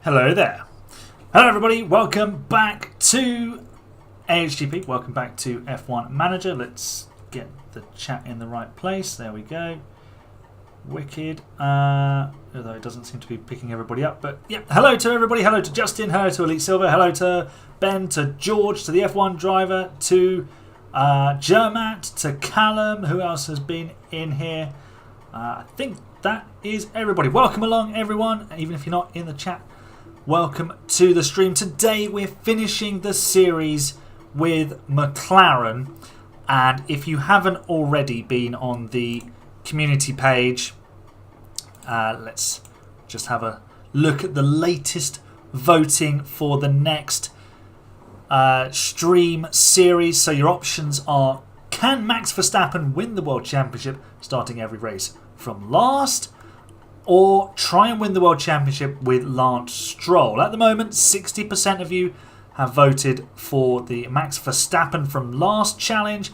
Hello there. Hello everybody, welcome back to AHTP, welcome back to F1 Manager. Let's get the chat in the right place, there we go. Wicked, although it doesn't seem to be picking everybody up, but yeah. Hello to everybody, hello to Justin, hello to Elite Silver, hello to Ben, to George, to the F1 driver, to Jermat, to Callum, who else has been in here? I think that is everybody. Welcome along everyone, even if you're not in the chat. Welcome to the stream. Today we're finishing the series with McLaren, and if you haven't already been on the community page, let's just have a look at the latest voting for the next stream series. So your options are: can Max Verstappen win the World Championship starting every race from last? Or try and win the World Championship with Lance Stroll. At the moment, 60% of you have voted for the Max Verstappen from last challenge,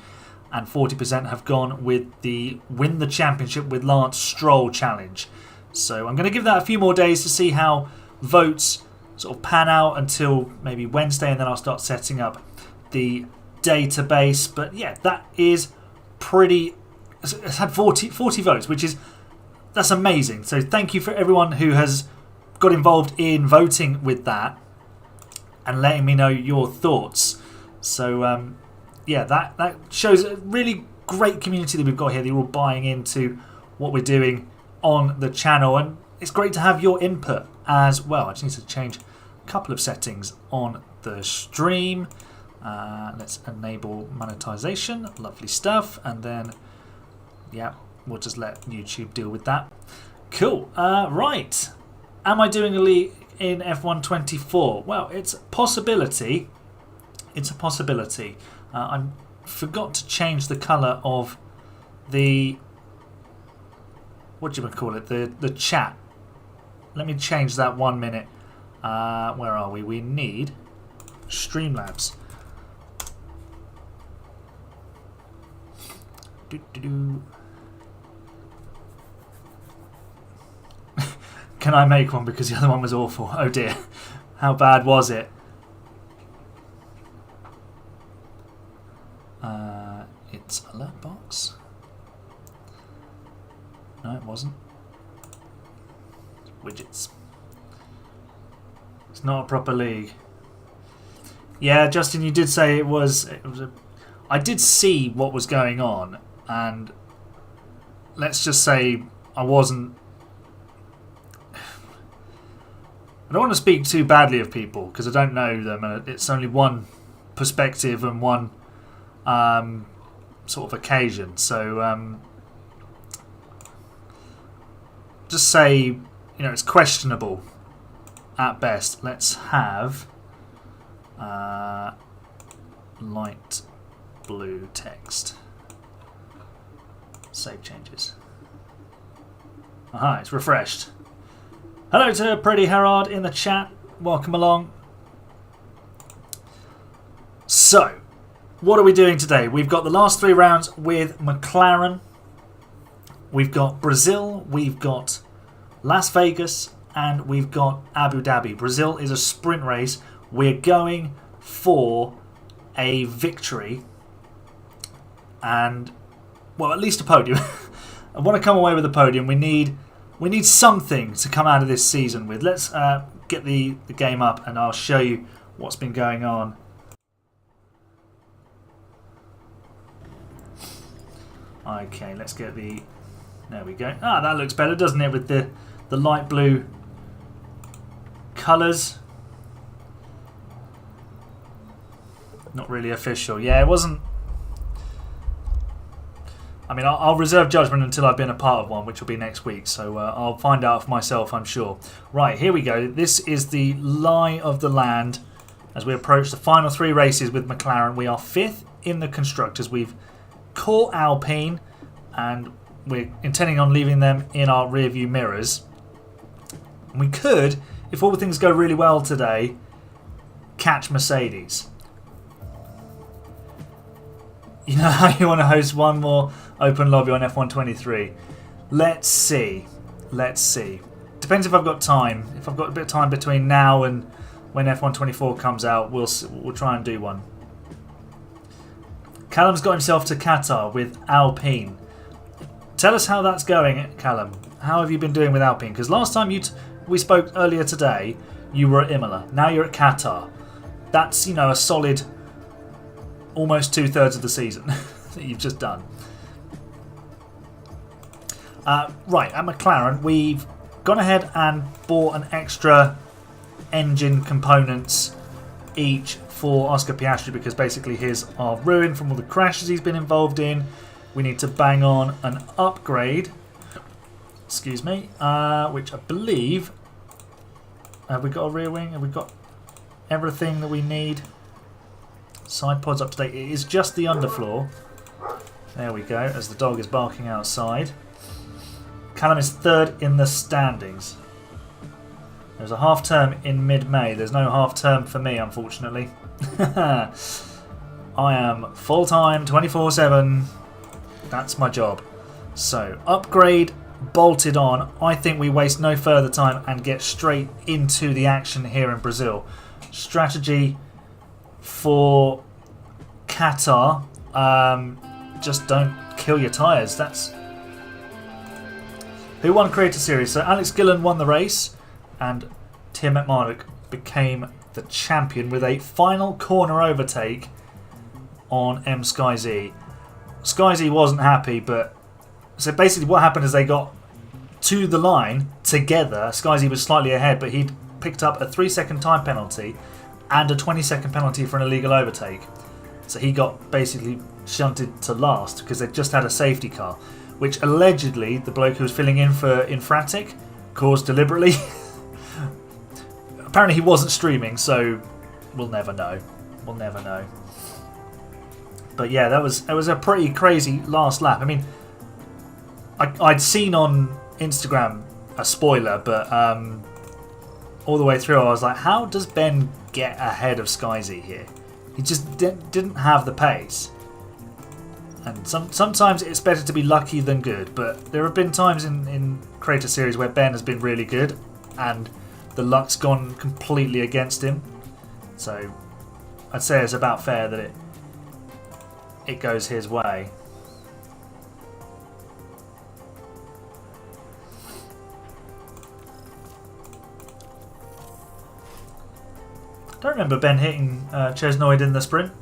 and 40% have gone with the win the championship with Lance Stroll challenge. So I'm going to give that a few more days to see how votes sort of pan out until maybe Wednesday, and then I'll start setting up the database. But yeah, that is pretty... It's had 40 votes, which is... That's amazing. So thank you for everyone who has got involved in voting with that and letting me know your thoughts. So yeah, that shows a really great community that we've got here. They're all buying into what we're doing on the channel, and it's great to have your input as well. I just need to change a couple of settings on the stream. Let's enable monetization. Lovely stuff. And then, yeah, we'll just let YouTube deal with that. Cool. Right. Am I doing a league in F1 24? Well, it's a possibility. It's a possibility. I forgot to change the colour of the... What do you call it? The chat. Let me change that 1 minute. Where are we? We need Streamlabs. Do-do-do. Can I make one because the other one was awful? Oh dear. How bad was it? It's alert box. No, it wasn't. Widgets. It's not a proper league. Yeah, Justin, you did say it was I did see what was going on, and let's just say I wasn't... I don't want to speak too badly of people because I don't know them, and it's only one perspective and one sort of occasion. So just say, you know, it's questionable at best. Let's have light blue text. Save changes. Aha, it's refreshed. Hello to Pretty Herard in the chat. Welcome along. So, what are we doing today? We've got the last 3 rounds with McLaren. We've got Brazil, we've got Las Vegas, and we've got Abu Dhabi. Brazil is a sprint race. We're going for a victory and, well, at least a podium. I want to come away with a podium. We need something to come out of this season with. Let's get the game up and I'll show you what's been going on. Okay, let's get the... There we go. Ah, that looks better, doesn't it, with the light blue colours. Not really official. Yeah, it wasn't... I mean, I'll reserve judgment until I've been a part of one, which will be next week. So I'll find out for myself, I'm sure. Right, here we go. This is the lie of the land as we approach the final 3 races with McLaren. We are 5th in the Constructors. We've caught Alpine, and we're intending on leaving them in our rear-view mirrors. We could, if all things go really well today, catch Mercedes. You know how you want to host one more open lobby on F1 23? Let's see. Let's see. Depends if I've got time. If I've got a bit of time between now and when F124 comes out, we'll try and do one. Callum's got himself to Qatar with Alpine. Tell us how that's going, Callum. How have you been doing with Alpine? Because last time we spoke earlier today, you were at Imola. Now you're at Qatar. That's, you know, a solid almost 2/3 of the season that you've just done. Right, at McLaren, we've gone ahead and bought an extra engine components each for Oscar Piastri because basically his are ruined from all the crashes he's been involved in. We need to bang on an upgrade, excuse me, which I believe, have we got a rear wing? Have we got everything that we need? Side pods up to date. It is just the underfloor. There we go, as the dog is barking outside. Callum is 3rd in the standings. There's a half term in mid-May. There's no half term for me, unfortunately. I am full-time, 24/7. That's my job. So, upgrade bolted on. I think we waste no further time and get straight into the action here in Brazil. Strategy for Qatar. Just don't kill your tyres. That's... Who won Creator Series? So Alex Gillen won the race and Tim McMardock became the champion with a final corner overtake on M Sky Z. Sky Z wasn't happy, but so basically what happened is they got to the line together. Sky Z was slightly ahead, but he'd picked up a 3-second time penalty and a 20-second penalty for an illegal overtake. So he got basically shunted to last because they just had a safety car, which allegedly the bloke who was filling in for Infratic caused deliberately. Apparently he wasn't streaming, so we'll never know. We'll never know. But yeah, it was a pretty crazy last lap. I mean, I'd seen on Instagram a spoiler, but all the way through I was like, how does Ben get ahead of Skyzy here? He just didn't have the pace. And sometimes it's better to be lucky than good, but there have been times in Creator Series where Ben has been really good and the luck's gone completely against him. So I'd say it's about fair that it goes his way. I don't remember Ben hitting Chesnoid in the sprint.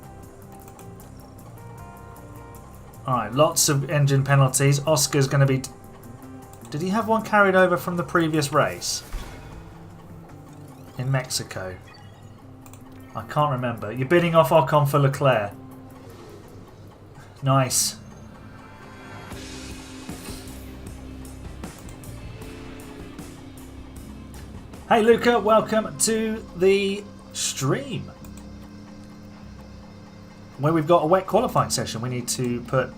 Alright, lots of engine penalties. Oscar's going to be... Did he have one carried over from the previous race? In Mexico? I can't remember. You're bidding off Ocon for Leclerc. Nice. Hey Luca, welcome to the stream. Where we've got a wet qualifying session. We need to put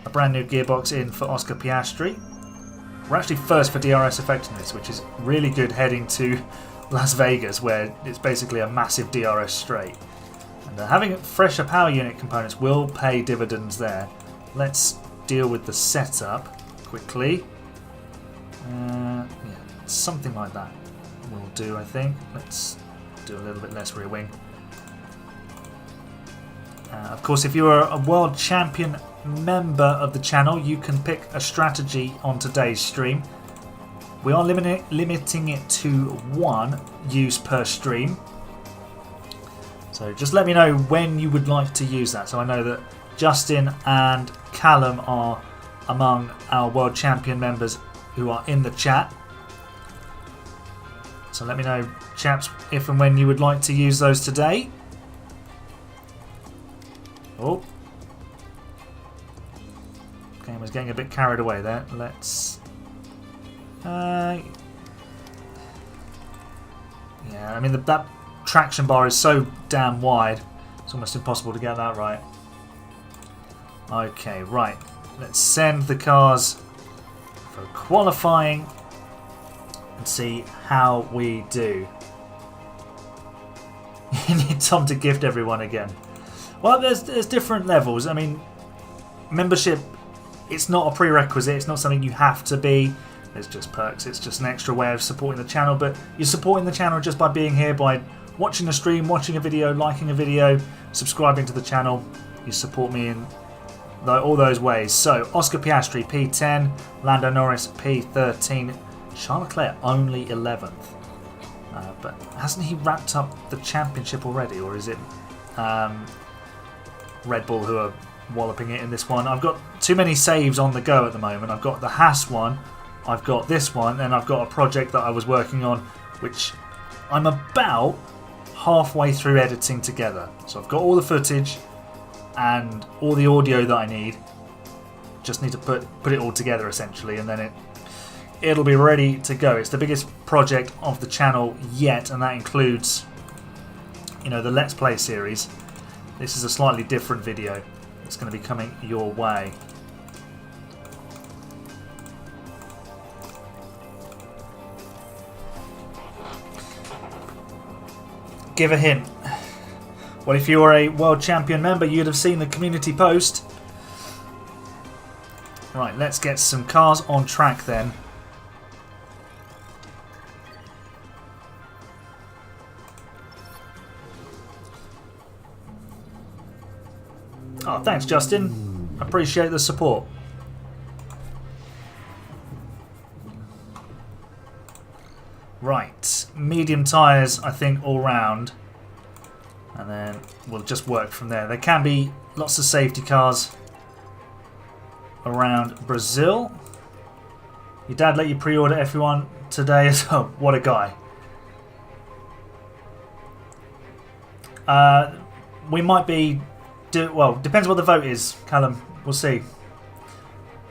a brand new gearbox in for Oscar Piastri. We're actually first for DRS effectiveness, which is really good heading to Las Vegas, where it's basically a massive DRS straight. And having fresher power unit components will pay dividends there. Let's deal with the setup quickly. Yeah, something like that will do, I think. Let's do a little bit less rear wing. Of course, if you're a World Champion member of the channel, you can pick a strategy on today's stream. We are limiting it to 1 use per stream. So just let me know when you would like to use that. So I know that Justin and Callum are among our World Champion members who are in the chat. So let me know, chaps, if and when you would like to use those today. Oh. Okay, I was getting a bit carried away there. Let's... yeah, I mean, that traction bar is so damn wide. It's almost impossible to get that right. Okay, right. Let's send the cars for qualifying and see how we do. You need Tom to gift everyone again. Well, there's different levels. I mean, membership, it's not a prerequisite. It's not something you have to be. It's just perks. It's just an extra way of supporting the channel. But you're supporting the channel just by being here, by watching a stream, watching a video, liking a video, subscribing to the channel. You support me in all those ways. So Oscar Piastri P10, Lando Norris P13, Charles Leclerc only 11th. But hasn't he wrapped up the championship already, or is it Red Bull who are walloping it in this one? I've got too many saves on the go at the moment. I've got the Haas one, I've got this one, and I've got a project that I was working on, which I'm about halfway through editing together. So I've got all the footage and all the audio that I need. Just need to put it all together essentially, and then it'll be ready to go. It's the biggest project of the channel yet, and that includes, you know, the Let's Play series. This is a slightly different video that's going to be coming your way. Give a hint. Well, if you were a World Champion member, you'd have seen the community post. Right, let's get some cars on track then. Oh, thanks, Justin. Appreciate the support. Right, medium tyres, I think, all round. And then we'll just work from there. There can be lots of safety cars around Brazil. Your dad let you pre-order F1 today. Oh, what a guy. We might be... well, depends what the vote is, Callum. We'll see.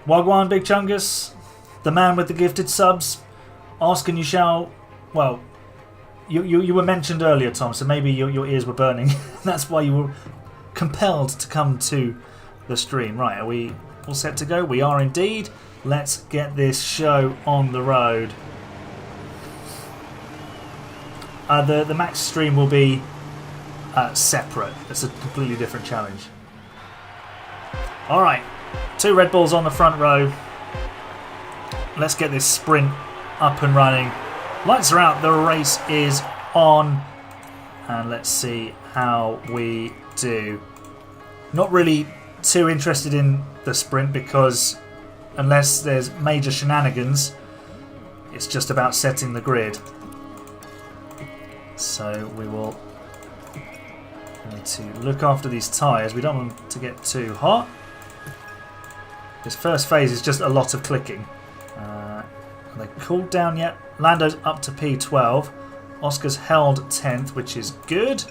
Wagwan, Big Chungus, the man with the gifted subs. Ask and you shall... Well, you were mentioned earlier, Tom, so maybe your ears were burning. That's why you were compelled to come to the stream. Right, are we all set to go? We are indeed. Let's get this show on the road. The Max stream will be separate. It's a completely different challenge. Alright, 2 Red Bulls on the front row. Let's get this sprint up and running. Lights are out, the race is on, and let's see how we do. Not really too interested in the sprint because unless there's major shenanigans, it's just about setting the grid. So we will need to look after these tyres. We don't want them to get too hot. This first phase is just a lot of clicking. Are they cooled down yet? Lando's up to P12. Oscar's held 10th, which is good.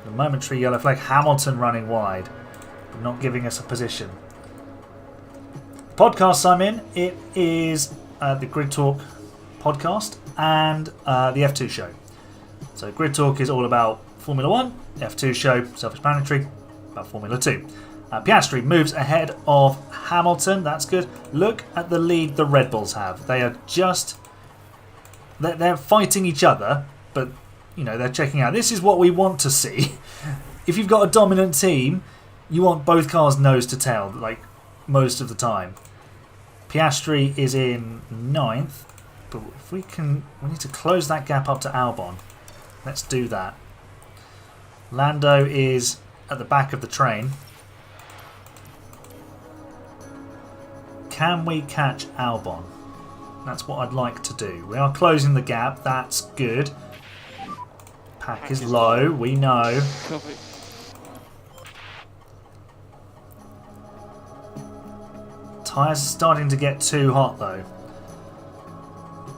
The momentary yellow flag. Hamilton running wide, but not giving us a position. Podcasts I'm in. It is the GridTalk podcast and the F2 show. So GridTalk is all about Formula 1. The F2 show, self-explanatory, about Formula 2. Piastri moves ahead of Hamilton. That's good. Look at the lead the Red Bulls have. They are just... They're fighting each other, but, you know, they're checking out. This is what we want to see. If you've got a dominant team, you want both cars nose to tail, like, most of the time. Piastri is in 9th, but if we need to close that gap up to Albon. Let's do that. Lando is at the back of the train. Can we catch Albon? That's what I'd like to do. We are closing the gap. That's good. Pack is low. We know. Copy. Tyres are starting to get too hot though.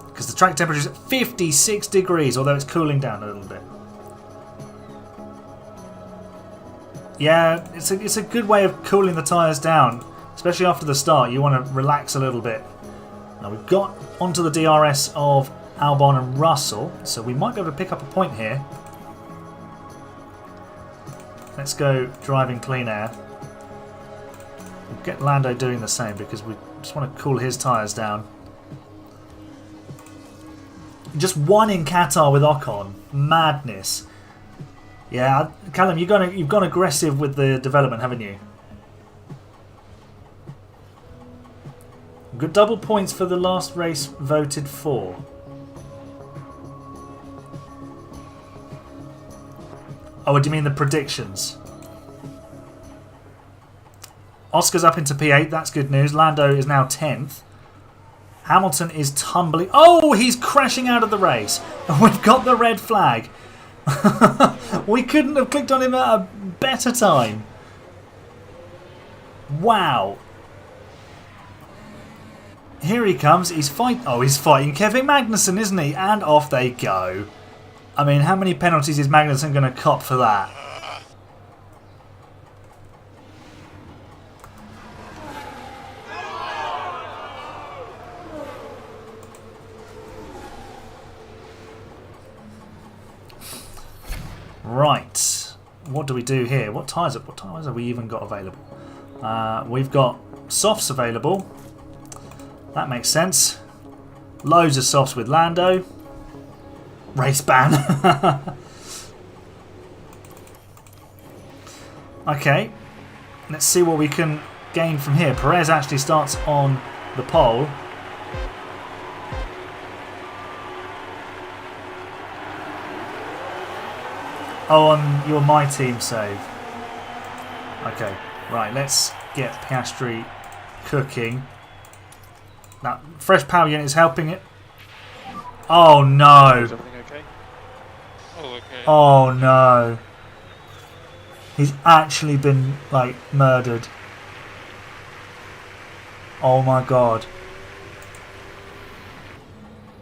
Because the track temperature is at 56 degrees, although it's cooling down a little bit. Yeah, it's a good way of cooling the tyres down. Especially after the start, you want to relax a little bit. Now we've got onto the DRS of Albon and Russell, so we might be able to pick up a point here. Let's go driving clean air. We'll get Lando doing the same because we just want to cool his tyres down. Just one in Qatar with Ocon. Madness. Yeah, Callum, you've gone aggressive with the development, haven't you? got double points for the last race voted for. Oh, do you mean the predictions? Oscar's up into P8. That's good news. Lando is now 10th. Hamilton is tumbling. Oh, he's crashing out of the race. And we've got the red flag. We couldn't have clicked on him at a better time. Wow. Here he comes. He's fighting Kevin Magnussen, isn't he? And off they go. I mean, how many penalties is Magnussen going to cop for that? Right. What do we do here? What tyres have we even got available? We've got softs available. That makes sense. Loads of softs with Lando. Race ban. Okay. Let's see what we can gain from here. Perez actually starts on the pole. Oh, on your My Team save. Okay. Right, let's get Piastri cooking. Now, fresh power unit is helping it. Oh no! Is everything okay? Oh, okay. Oh no! He's actually been like murdered. Oh my god!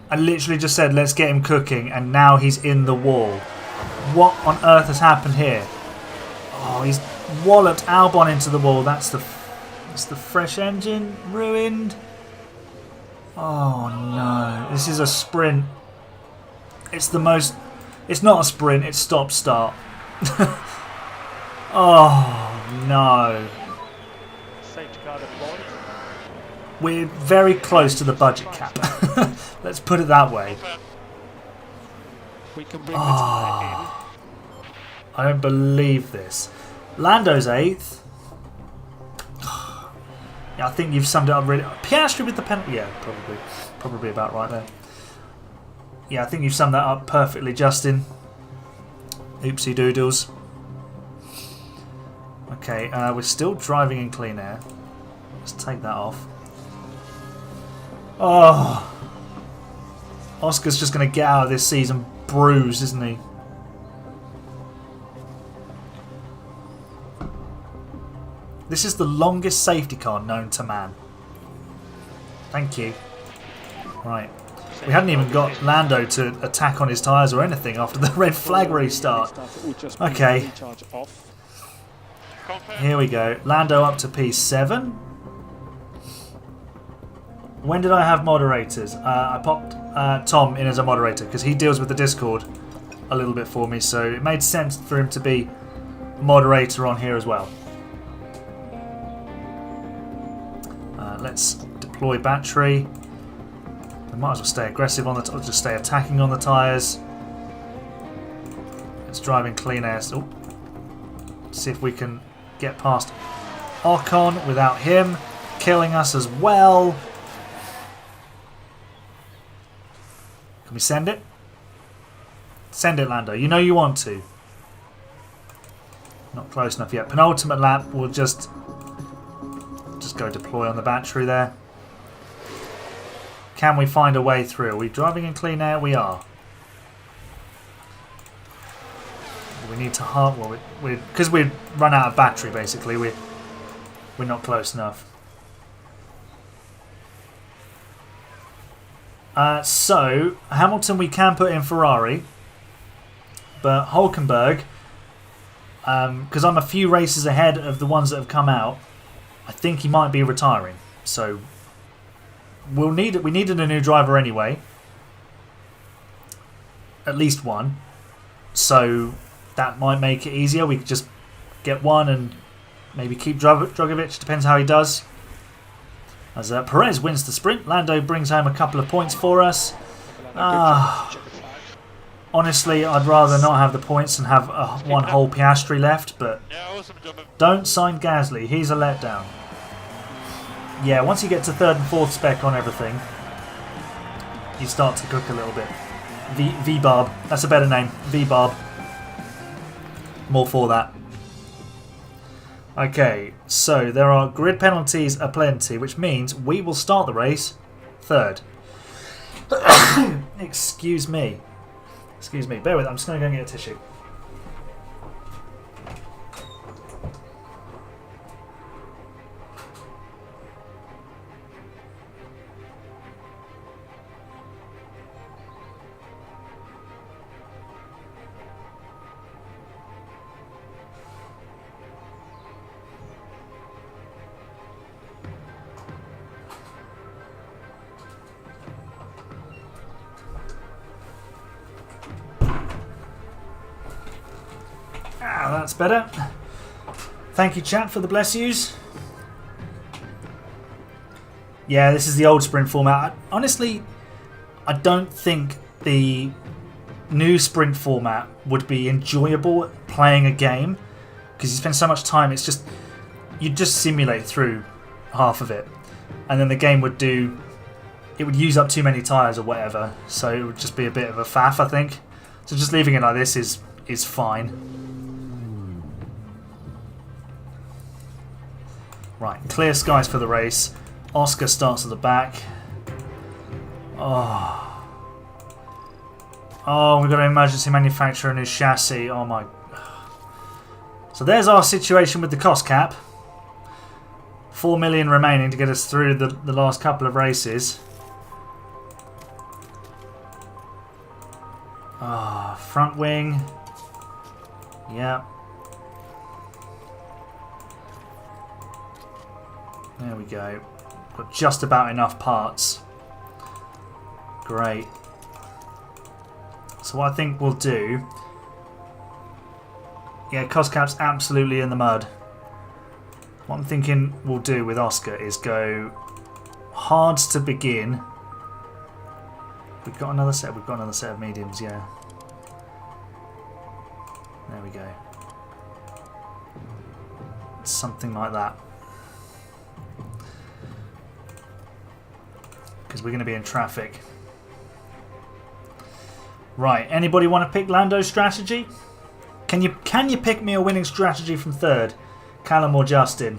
I literally just said let's get him cooking, and now he's in the wall. What on earth has happened here? Oh, he's walloped Albon into the wall. That's the fresh engine ruined. Oh no, this is a sprint. It's not a sprint, it's stop start. Oh no. Safety car deployed. We're very close to the budget cap. Let's put it that way. We can bring the tire in. I don't believe this. Lando's 8th. Yeah, I think you've summed it up really. Piastri with the penalty. Yeah, probably about right there. Yeah, I think you've summed that up perfectly, Justin. Oopsie doodles. Okay, we're still driving in clean air. Let's take that off. Oh, Oscar's just going to get out of this season bruised, isn't he? This is the longest safety car known to man. Thank you. Right. We hadn't even got Lando to attack on his tyres or anything after the red flag restart. Okay. Here we go. Lando up to P7. When did I have moderators? I popped Tom in as a moderator because he deals with the Discord a little bit for me, so it made sense for him to be moderator on here as well. Let's deploy battery. We might as well stay aggressive on the just stay attacking on the tyres. Let's drive in clean air. Oh. See if we can get past Ocon without him killing us as well. Can we send it? Send it, Lando. You know you want to. Not close enough yet. Penultimate lap. We'll just go deploy on the battery there. Can we find a way through? Are we driving in clean air? We are. We need to well, because we've run out of battery. Basically, we're not close enough. So Hamilton we can put in Ferrari, but Hülkenberg, because I'm a few races ahead of the ones that have come out, I think he might be retiring. So we needed a new driver anyway, at least one. So that might make it easier. We could just get one and maybe keep Drogovic. Depends how he does. As Perez wins the sprint, Lando brings home a couple of points for us. Honestly, I'd rather not have the points and have one whole Piastri left, but don't sign Gasly. He's a letdown. Yeah, once you get to 3rd and 4th spec on everything, you start to cook a little bit. V-Barb, that's a better name. V-Barb. More for that. Okay, so there are grid penalties aplenty, which means we will start the race 3rd. Excuse me. Excuse me. Bear with it. I'm just going to go and get a tissue. That's better. Thank you, chat, for the bless yous. Yeah, this is the old sprint format. Honestly, I don't think the new sprint format would be enjoyable playing a game because you spend so much time. It's just you just simulate through half of it, and then the game would use up too many tyres or whatever. So it would just be a bit of a faff, I think. So just leaving it like this is fine. Right, clear skies for the race. Oscar starts at the back. Oh, we've got to emergency manufacture a new chassis. Oh my. So there's our situation with the cost cap. 4 million remaining to get us through the last couple of races. Front wing. Yeah. There we go. Got just about enough parts. Great. So what I think we'll do... Yeah, cost cap's absolutely in the mud. What I'm thinking we'll do with Oscar is go hards to begin. We've got another set. We've got another set of mediums, yeah. There we go. Something like that. Because we're going to be in traffic. Right, anybody want to pick Lando's strategy? Can you pick me a winning strategy from 3rd? Callum or Justin?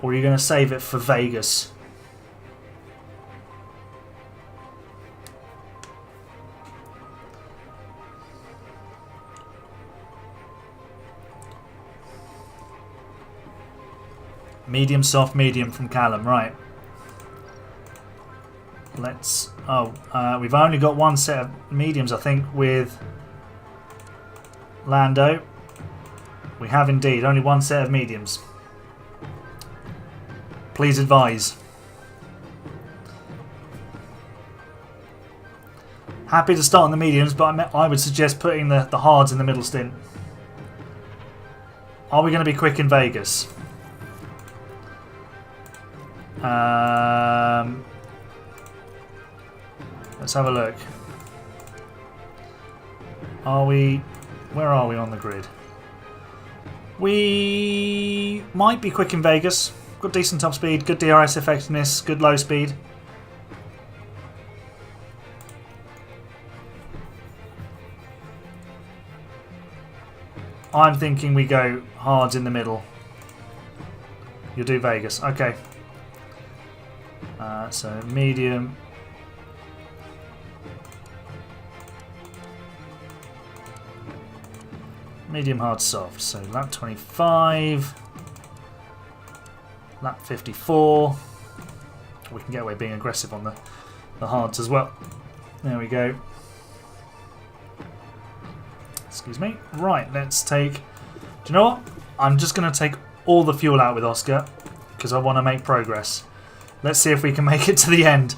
Or are you going to save it for Vegas? Medium, soft, medium from Callum, right. Let's... we've only got one set of mediums, I think, with Lando. We have indeed, only one set of mediums. Please advise. Happy to start on the mediums, but I would suggest putting the hards in the middle stint. Are we going to be quick in Vegas? Let's have a look. Are we... Where are we on the grid? We might be quick in Vegas. Got decent top speed, good DRS effectiveness, good low speed. I'm thinking we go hards in the middle. You'll do Vegas. Okay. So medium. Medium, hard, soft. So lap 25. Lap 54. We can get away being aggressive on the hards as well. There we go. Excuse me. Right, let's take... Do you know what? I'm just going to take all the fuel out with Oscar because I want to make progress. Let's see if we can make it to the end.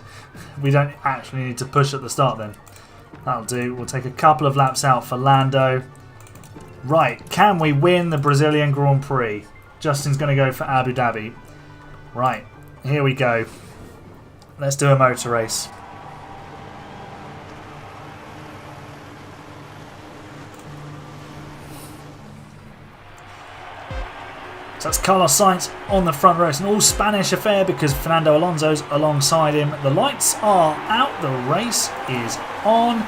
We don't actually need to push at the start then. That'll do. We'll take a couple of laps out for Lando. Right, can we win the Brazilian Grand Prix? Justin's going to go for Abu Dhabi. Right, here we go. Let's do a motor race. So that's Carlos Sainz on the front row. It's an all-Spanish affair because Fernando Alonso's alongside him. The lights are out. The race is on.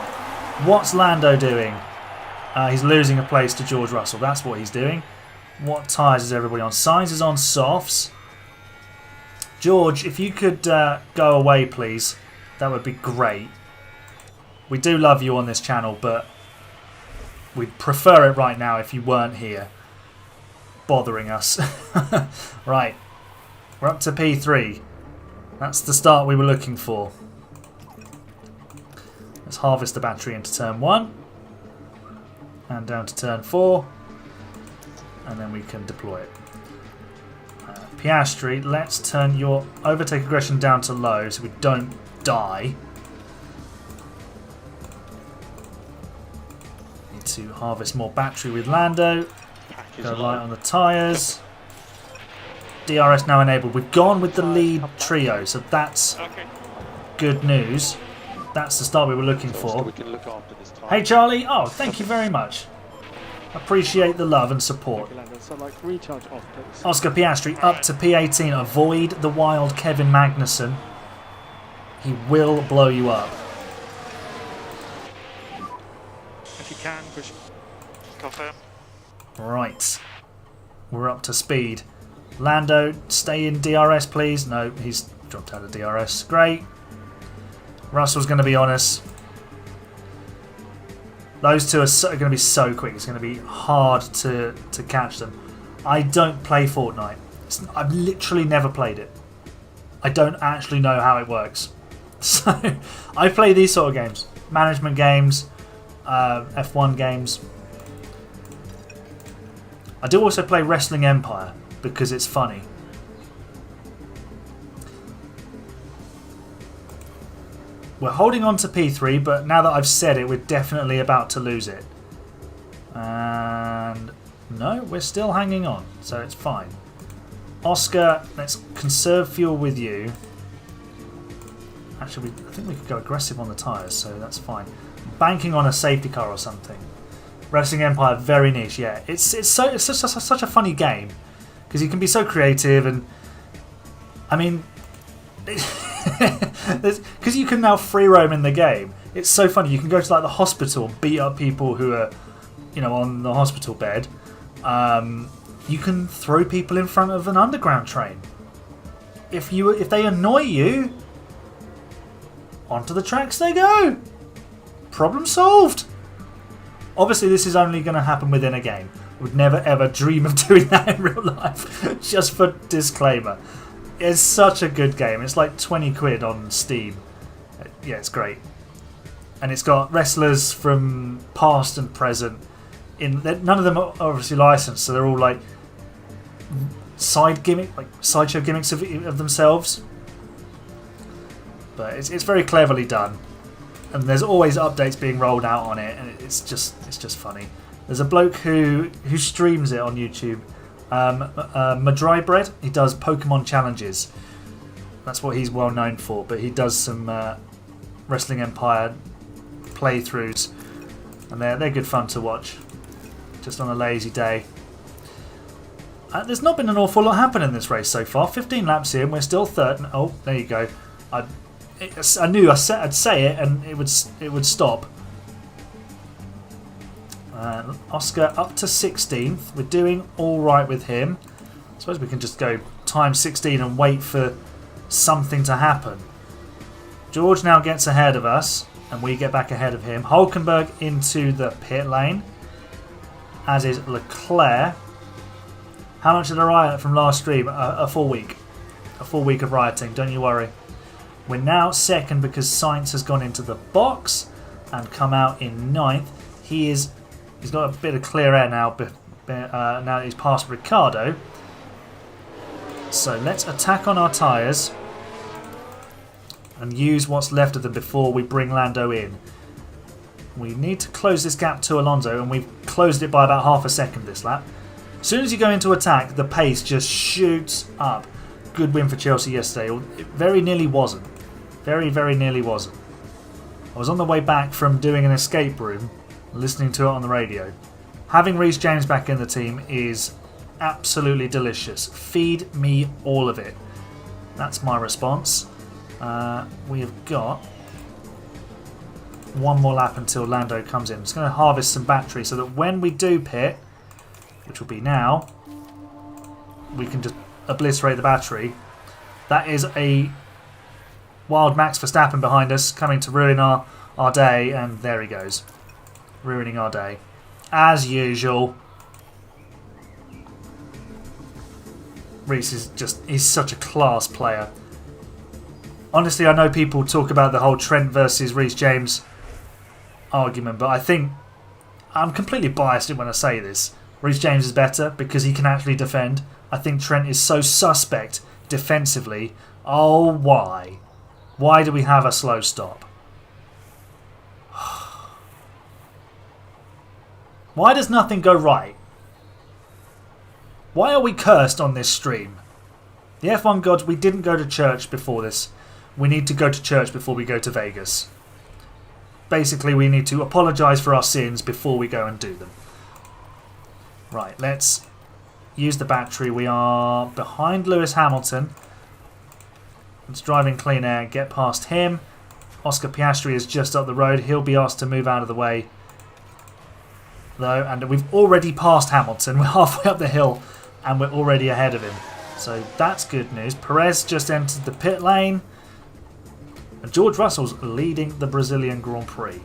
What's Lando doing? He's losing a place to George Russell. That's what he's doing. What tyres is everybody on? Sainz is on softs. George, if you could go away, please. That would be great. We do love you on this channel, but we'd prefer it right now if you weren't here bothering us. Right, we're up to P3. That's the start we were looking for. Let's harvest the battery into turn 1 and down to turn 4, and then we can deploy it. Piastri, let's turn your overtake aggression down to low so we don't die. Need to harvest more battery with Lando. Go light on the tyres. DRS now enabled. We've gone with the lead trio, so that's good news. That's the start we were looking for. Hey Charlie, oh thank you very much. Appreciate the love and support. Oscar Piastri up to P18. Avoid the wild Kevin Magnussen. He will blow you up. If you can, push. Confirm. Right. We're up to speed. Lando, stay in DRS please. No, he's dropped out of DRS. Great. Russell's going to be on us. Those two are going to be so quick. It's going to be hard to catch them. I don't play Fortnite. I've literally never played it. I don't actually know how it works. So I play these sort of games. Management games, F1 games. I do also play Wrestling Empire because it's funny. We're holding on to P3, but now that I've said it, we're definitely about to lose it. And no, we're still hanging on, so it's fine. Oscar, let's conserve fuel with you. Actually, I think we could go aggressive on the tyres, so that's fine. Banking on a safety car or something. Wrestling Empire, very niche, yeah. It's such a funny game because you can be so creative, and I mean, because you can now free roam in the game. It's so funny. You can go to like the hospital and beat up people who are, you know, on the hospital bed. You can throw people in front of an underground train. If they annoy you, onto the tracks they go. Problem solved. Obviously, this is only going to happen within a game. I would never ever dream of doing that in real life. Just for disclaimer. It's such a good game. It's like 20 quid on Steam. Yeah, it's great. And it's got wrestlers from past and present. None of them are obviously licensed, so they're all like sideshow gimmicks of themselves. But it's very cleverly done. And there's always updates being rolled out on it, and it's just funny. There's a bloke who streams it on YouTube, Madry Bread. He does Pokemon challenges. That's what he's well known for. But he does some Wrestling Empire playthroughs, and they're good fun to watch. Just on a lazy day. There's not been an awful lot happen in this race so far. 15 laps in, we're still third. Oh, there you go. I knew I'd say it and it would stop. Oscar up to 16th. We're doing all right with him. I suppose we can just go time 16 and wait for something to happen. George now gets ahead of us and we get back ahead of him. Hulkenberg into the pit lane, as is Leclerc. How much did I riot from last stream? A full week. A full week of rioting, don't you worry. We're now second because Sainz has gone into the box and come out in 9th. He's got a bit of clear air now, now that he's passed Ricciardo. So let's attack on our tyres and use what's left of them before we bring Lando in. We need to close this gap to Alonso, and we've closed it by about half a second this lap. As soon as you go into attack, the pace just shoots up. Good win for Chelsea yesterday. It very nearly wasn't. Very, very nearly wasn't. I was on the way back from doing an escape room, listening to it on the radio. Having Reece James back in the team is absolutely delicious. Feed me all of it. That's my response. We have got one more lap until Lando comes in. I'm just going to harvest some battery so that when we do pit, which will be now, we can just obliterate the battery. That is a wild Max Verstappen behind us coming to ruin our day, and there he goes. Ruining our day. As usual. Reese is he's such a class player. Honestly, I know people talk about the whole Trent versus Reece James argument, but I think I'm completely biased when I say this. Reece James is better because he can actually defend. I think Trent is so suspect defensively. Oh, why? Why do we have a slow stop? Why does nothing go right? Why are we cursed on this stream? The F1 gods, we didn't go to church before this. We need to go to church before we go to Vegas. Basically, we need to apologise for our sins before we go and do them. Right, let's use the battery. We are behind Lewis Hamilton. It's driving clean air. Get past him. Oscar Piastri is just up the road. He'll be asked to move out of the way, though. And we've already passed Hamilton. We're halfway up the hill and we're already ahead of him. So that's good news. Perez just entered the pit lane. And George Russell's leading the Brazilian Grand Prix.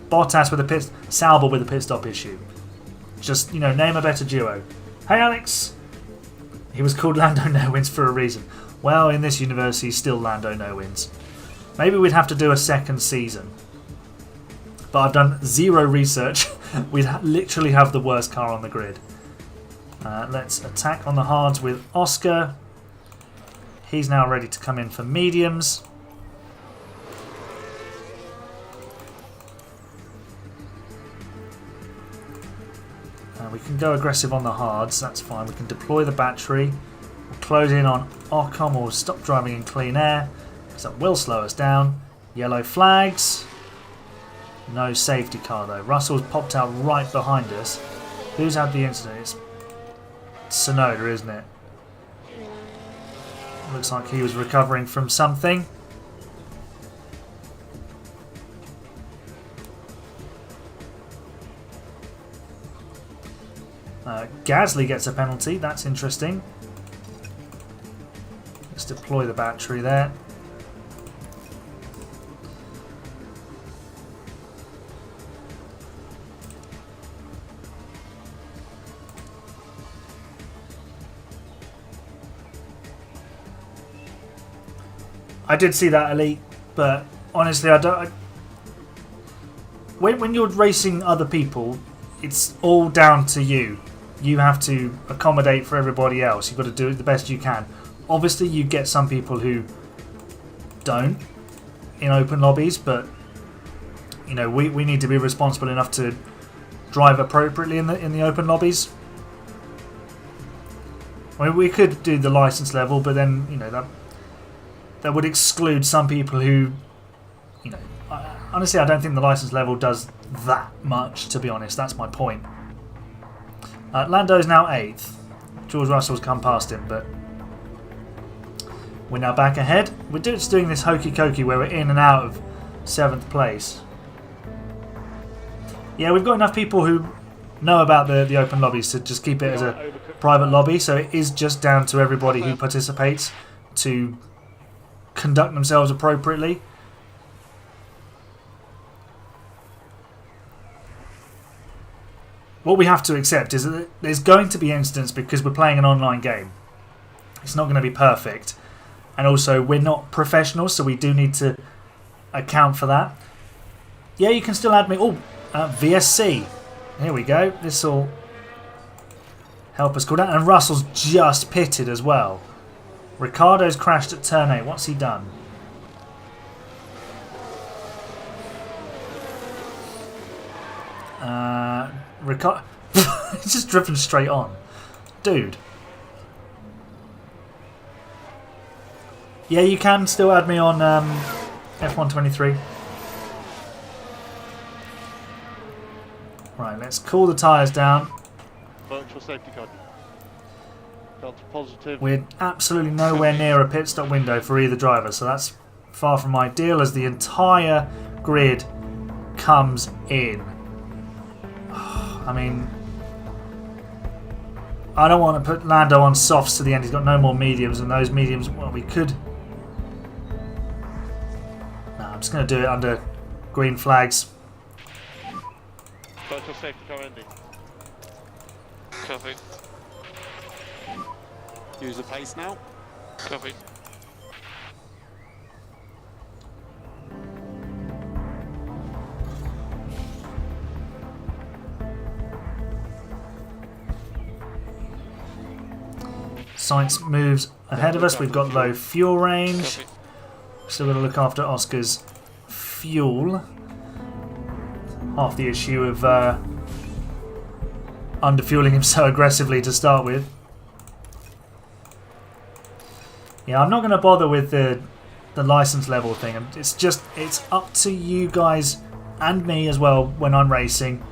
Bottas with a pit... Sauber with a pit stop issue. Just, you know, name a better duo. Hey, Alex! He was called Lando No Wins for a reason. Well, in this universe, he's still Lando No Wins. Maybe we'd have to do a second season. But I've done zero research. We'd literally have the worst car on the grid. Let's attack on the hards with Oscar. He's now ready to come in for mediums. We can go aggressive on the hards, that's fine. We can deploy the battery. We'll close in on Ocon. We'll stop driving in clean air, because that will slow us down. Yellow flags. No safety car though. Russell's popped out right behind us. Who's had the incident? It's Tsunoda, isn't it? Looks like he was recovering from something. Gasly gets a penalty. That's interesting. Let's deploy the battery there. I did see that, Elite, but honestly, I don't. When you're racing other people, it's all down to you. You have to accommodate for everybody else. You've got to do it the best you can. Obviously, you get some people who don't in open lobbies, but you know we need to be responsible enough to drive appropriately in the open lobbies. I mean, we could do the license level, but then you know that would exclude some people who, you know, honestly, I don't think the license level does that much. To be honest, that's my point. Lando's now 8th. George Russell's come past him, but we're now back ahead. We're just doing this hokey cokey where we're in and out of 7th place. Yeah, we've got enough people who know about the open lobbies to just keep it as a private lobby, so it is just down to everybody who participates to conduct themselves appropriately. What we have to accept is that there's going to be incidents because we're playing an online game. It's not going to be perfect. And also, we're not professionals, so we do need to account for that. Yeah, you can still add me. Oh, VSC. Here we go. This will help us cool down. And Russell's just pitted as well. Ricardo's crashed at turn 8. What's he done? Ricardo. He's just driven straight on. Dude. Yeah, you can still add me on F123. Right, let's cool the tyres down. Virtual safety car. Delta positive. We're absolutely nowhere near a pit stop window for either driver, so that's far from ideal as the entire grid comes in. I mean, I don't want to put Lando on softs to the end. He's got no more mediums, and those mediums, well, we could... No, I'm just going to do it under green flags. Total safety car ending. Copy. Use the pace now. Copy. Science moves ahead of us. We've got low fuel range. Copy. Still got to look after Oscar's fuel. Half the issue of underfueling him so aggressively to start with. Yeah, I'm not going to bother with the license level thing. It's up to you guys and me as well when I'm racing.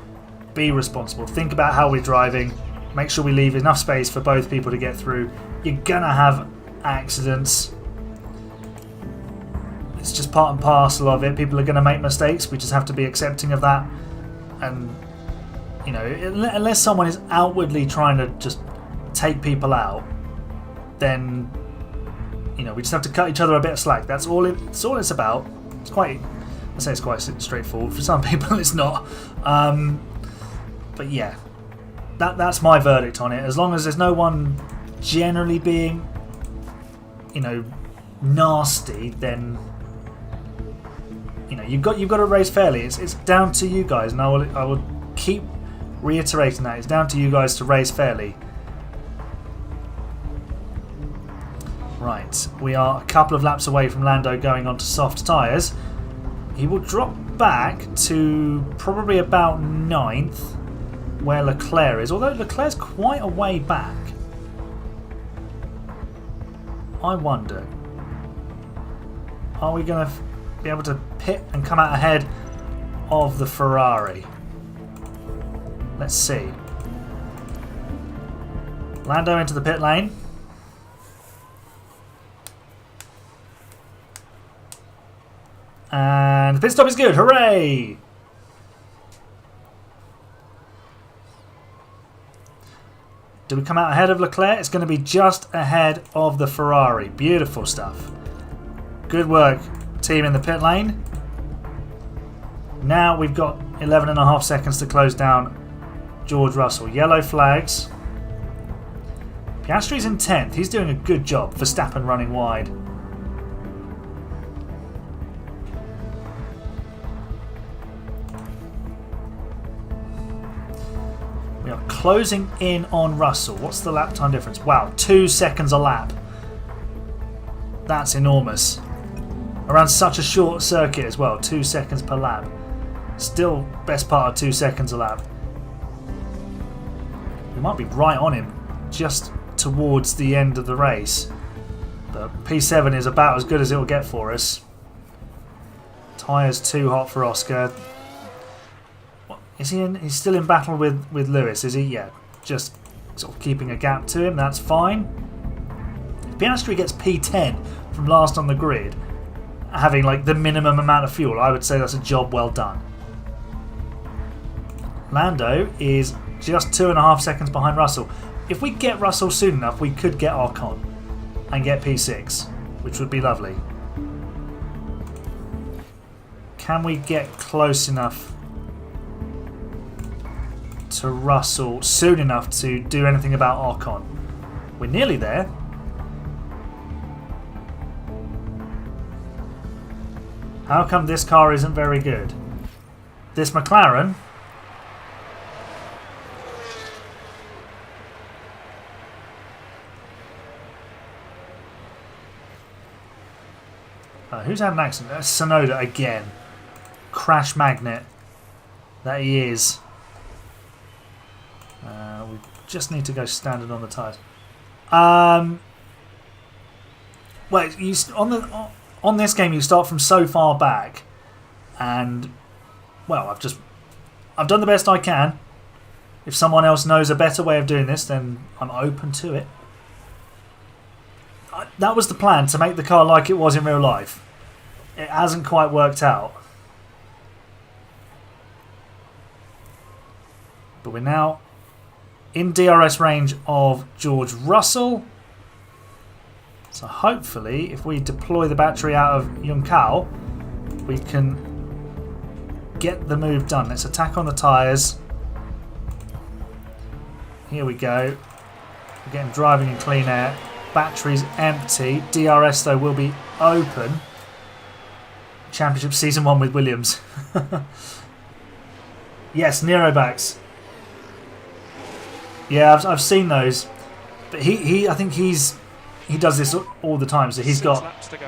Be responsible. Think about how we're driving. Make sure we leave enough space for both people to get through. You're going to have accidents. It's just part and parcel of it. People are going to make mistakes. We just have to be accepting of that. And, you know, unless someone is outwardly trying to just take people out, then, you know, we just have to cut each other a bit of slack. That's all it's about. It's quite, I say it's quite straightforward. For some people, it's not. But yeah, that's my verdict on it. As long as there's no one generally being, you know, nasty, then, you know, you've got to race fairly. It's down to you guys, and I will keep reiterating that. It's down to you guys to race fairly. Right, we are a couple of laps away from Lando going onto soft tyres. He will drop back to probably about 9th, where Leclerc is, although Leclerc's quite a way back. I wonder, are we going to be able to pit and come out ahead of the Ferrari? Let's see. Lando into the pit lane. And the pit stop is good. Hooray! Do we come out ahead of Leclerc? It's going to be just ahead of the Ferrari. Beautiful stuff. Good work, team in the pit lane. Now we've got 11.5 seconds to close down George Russell. Yellow flags. Piastri's in 10th. He's doing a good job. Verstappen running wide. We are closing in on Russell. What's the lap time difference? Wow, 2 seconds a lap. That's enormous. Around such a short circuit as well. 2 seconds per lap. Still best part of 2 seconds a lap. We might be right on him just towards the end of the race. But P7 is about as good as it will get for us. Tyres too hot for Oscar. Is he in? He's still in battle with Lewis, is he? Yeah, just sort of keeping a gap to him. That's fine. If Piastri gets P10 from last on the grid, having like the minimum amount of fuel, I would say that's a job well done. Lando is just 2.5 seconds behind Russell. If we get Russell soon enough, we could get Ocon and get P6, which would be lovely. Can we get close enough to Russell soon enough to do anything about Ocon? We're nearly there. How come this car isn't very good? This McLaren. Who's had an accident? That's Tsunoda again. Crash magnet that he is. We just need to go standard on the tyres. Wait, on this game you start from so far back, and well, I've done the best I can. If someone else knows a better way of doing this, then I'm open to it. that was the plan, to make the car like it was in real life. It hasn't quite worked out. But we're now in DRS range of George Russell. So hopefully, if we deploy the battery out of Yunkao, we can get the move done. Let's attack on the tyres. Here we go. We're getting driving in clean air. Battery's empty. DRS, though, will be open. Championship Season 1 with Williams. Yes, Nero backs. Yeah, I've seen those. But I think he does this all the time. So he's got sort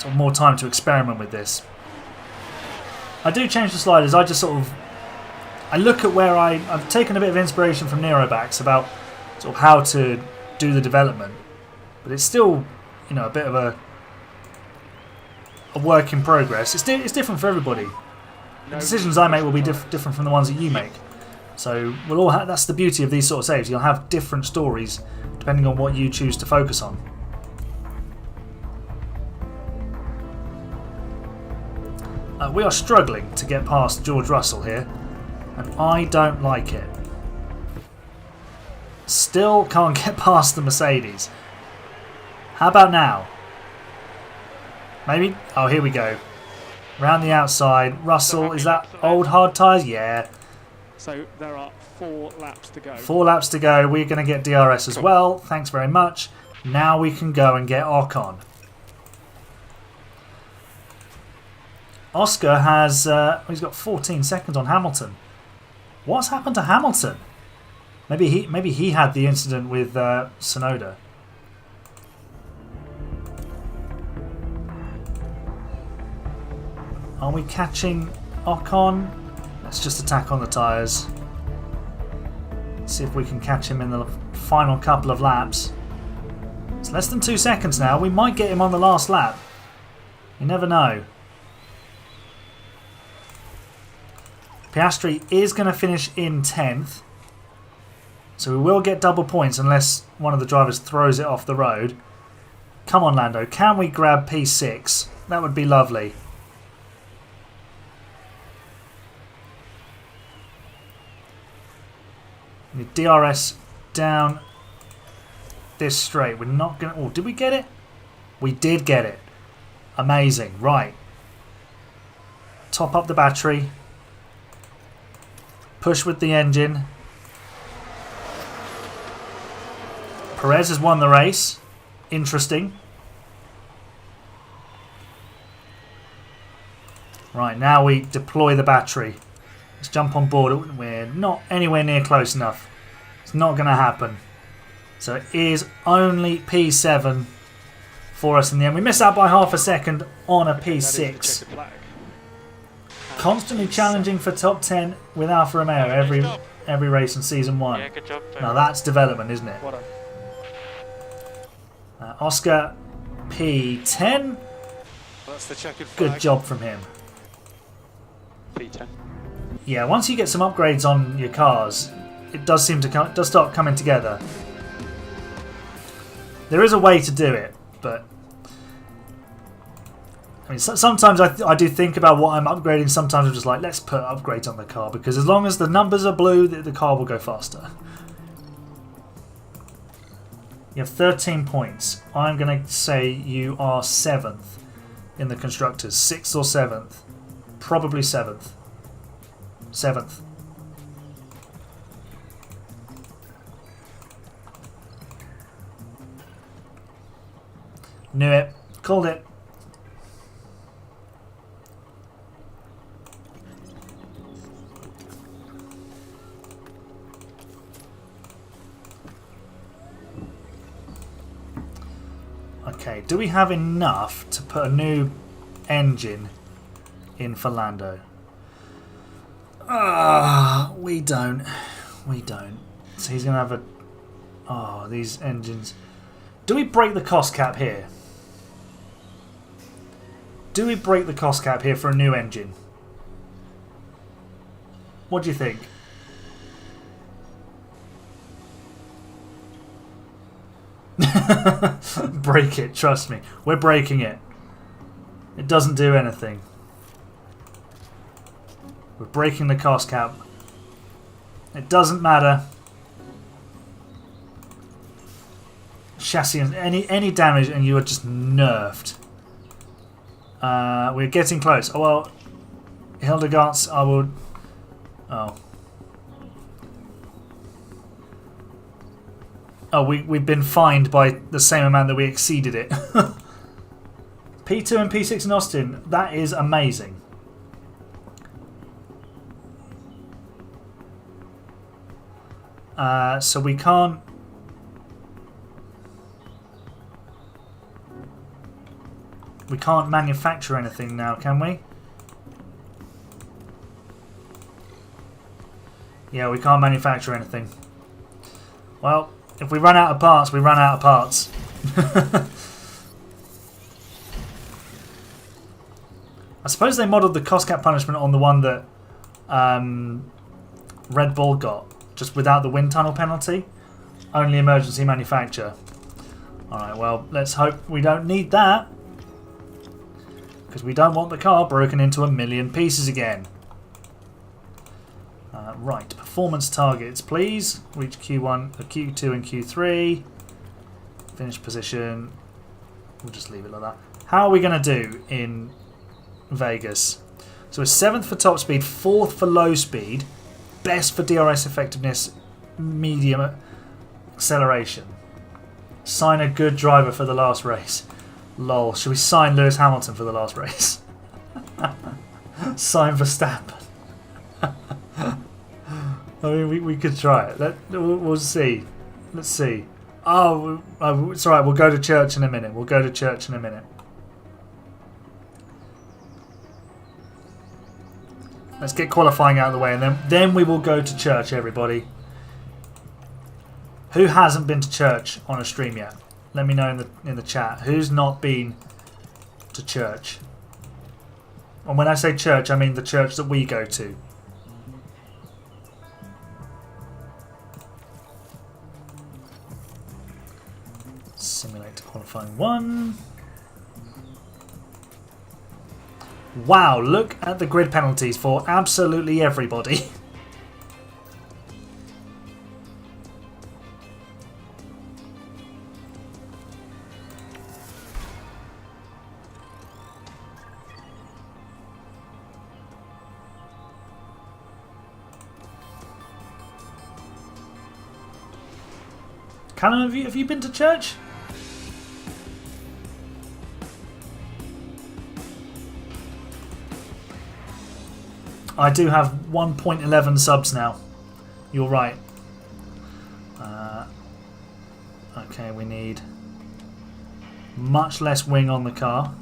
of more time to experiment with this. I do change the sliders. I just sort of... I look at where I've taken a bit of inspiration from Neurobacks about sort of how to do the development, but it's still, you know, a bit of a work in progress. It's different for everybody. The decisions I make will be different from the ones that you make. So we'll all that's the beauty of these sort of saves. You'll have different stories depending on what you choose to focus on. We are struggling to get past George Russell here, and I don't like it. Still can't get past the Mercedes. How about now? Maybe? Oh, here we go. Round the outside. Russell, is that old hard tyres? Yeah. So there are 4 laps to go. 4 laps to go. We're going to get DRS as well. Thanks very much. Now we can go and get Ocon. Oscar has... he's got 14 seconds on Hamilton. What's happened to Hamilton? Maybe he had the incident with Tsunoda. Are we catching Ocon? Let's just attack on the tyres. See if we can catch him in the final couple of laps. It's less than 2 seconds now. We might get him on the last lap. You never know. Piastri is going to finish in 10th. So we will get double points unless one of the drivers throws it off the road. Come on, Lando. Can we grab P6? That would be lovely. Need DRS down this straight. We're not going to... Oh, did we get it? We did get it. Amazing. Right. Top up the battery. Push with the engine. Perez has won the race. Interesting. Right, now we deploy the battery. Let's jump on board. We're not anywhere near close enough. It's not going to happen. So it is only P7 for us in the end. We miss out by half a second on a P6. Constantly challenging for top 10 with Alfa Romeo every race in Season 1. Yeah, good job. Now that's development, isn't it? Oscar P10. That's the checkered flag. Good job from him. P10. Yeah, once you get some upgrades on your cars, it does seem to does start coming together. There is a way to do it, but I mean, sometimes I do think about what I'm upgrading. Sometimes I'm just like, let's put upgrades on the car, because as long as the numbers are blue, the car will go faster. You have 13 points. I'm going to say you are 7th in the Constructors. 6th or 7th. Probably 7th. 7th. Knew it. Called it. Okay, do we have enough to put a new engine in for Lando? We don't. We don't. So he's going to have a... Oh, these engines. Do we break the cost cap here? Do we break the cost cap here for a new engine? What do you think? Break it, trust me. We're breaking it. It doesn't do anything. We're breaking the cost cap. It doesn't matter. Chassis and any damage and you are just nerfed. We're getting close. Oh well, Hildegard's I will. Oh. Oh, we've been fined by the same amount that we exceeded it. P2 and P6 in Austin. That is amazing. So we can't. We can't manufacture anything now, can we? Yeah, we can't manufacture anything. Well, if we run out of parts, we run out of parts. I suppose they modelled the cost cap punishment on the one that Red Bull got, just without the wind tunnel penalty. Only emergency manufacture. Alright, well, let's hope we don't need that. Because we don't want the car broken into a million pieces again. Right, performance targets, please. Reach Q1, Q2 and Q3. Finish position. We'll just leave it like that. How are we going to do in Vegas? So we're 7th for top speed, 4th for low speed, best for DRS effectiveness, medium acceleration. Sign a good driver for the last race. Lol, should we sign Lewis Hamilton for the last race? Sign Verstappen. I mean, we could try it. We'll see. Let's see. Oh, it's alright. We'll go to church in a minute. We'll go to church in a minute. Let's get qualifying out of the way, and then we will go to church, everybody. Who hasn't been to church on a stream yet? Let me know in the chat. Who's not been to church? And when I say church, I mean the church that we go to. Simulate qualifying 1. Wow, look at the grid penalties for absolutely everybody. Callum, have you been to church? I do have 1.11 subs now. You're right. Okay, we need much less wing on the car.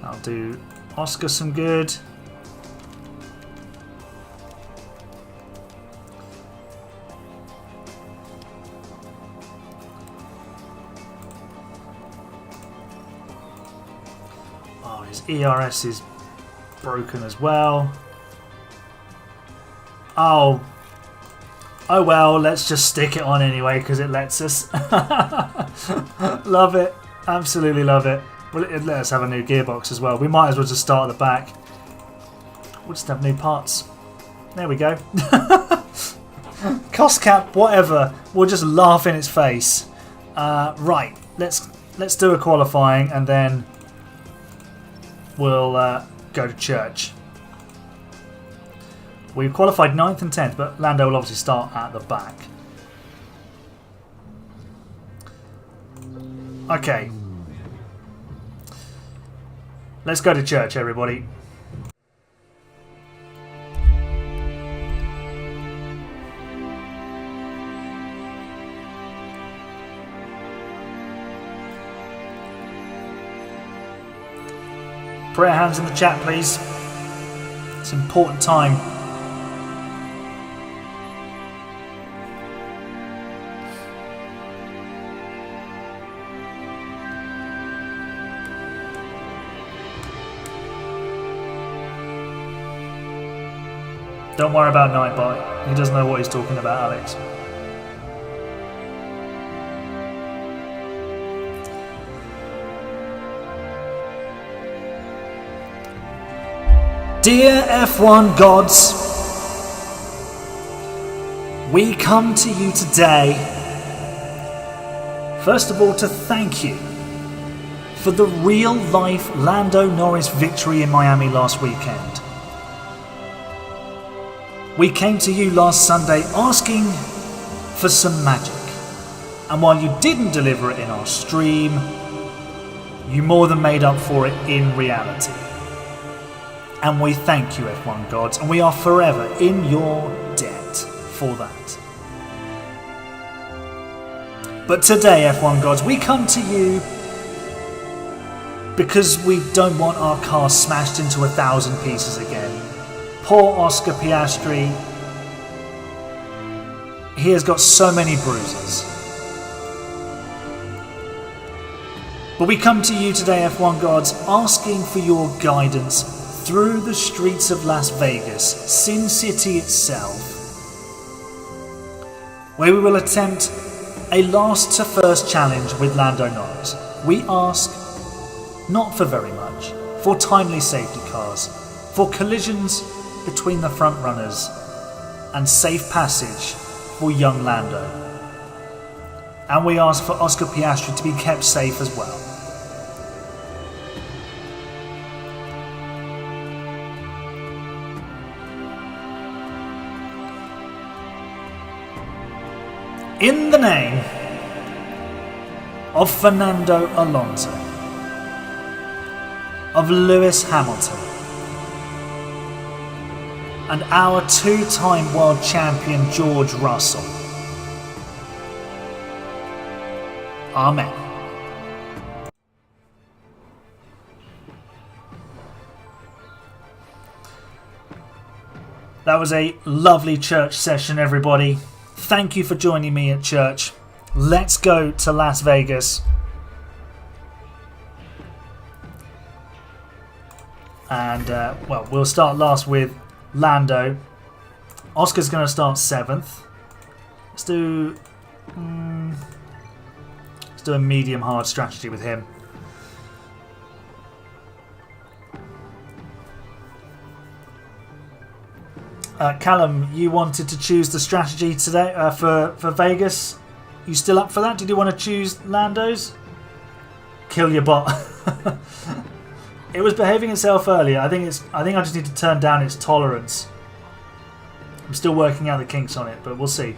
I'll do Oscar some good. Oh, his ERS is broken as well. Oh well, let's just stick it on anyway because it lets us. Love it. Absolutely love it. Well, it let us have a new gearbox as well. We might as well just start at the back. We'll just have new parts. There we go. Cost cap, whatever. We'll just laugh in its face. Right, let's do a qualifying and then we'll go to church. We've qualified 9th and 10th, but Lando will obviously start at the back. Okay. Let's go to church, everybody. Prayer hands in the chat, please. It's an important time. Don't worry about Nightbot. He doesn't know what he's talking about, Alex. Dear F1 gods, we come to you today, first of all, to thank you for the real-life Lando Norris victory in Miami last weekend. We came to you last Sunday asking for some magic, and while you didn't deliver it in our stream, you more than made up for it in reality. And we thank you, F1 gods, and we are forever in your debt for that. But today, F1 gods, we come to you because we don't want our car smashed into 1,000 pieces again. Poor Oscar Piastri, he has got so many bruises. But we come to you today, F1 gods, asking for your guidance through the streets of Las Vegas, Sin City itself, where we will attempt a last to first challenge with Lando Norris. We ask not for very much, for timely safety cars, for collisions between the front runners, and safe passage for young Lando. And we ask for Oscar Piastri to be kept safe as well. In the name of Fernando Alonso, of Lewis Hamilton, and our two-time world champion George Russell. Amen. That was a lovely church session, everybody. Thank you for joining me at church. Let's go to Las Vegas. And, well, we'll start last with Lando. Oscar's going to start 7th. Let's do a medium hard strategy with him. Callum, you wanted to choose the strategy today for Vegas. You still up for that? Did you want to choose Lando's? Kill your bot. It was behaving itself earlier. I think I just need to turn down its tolerance. I'm still working out the kinks on it, but we'll see.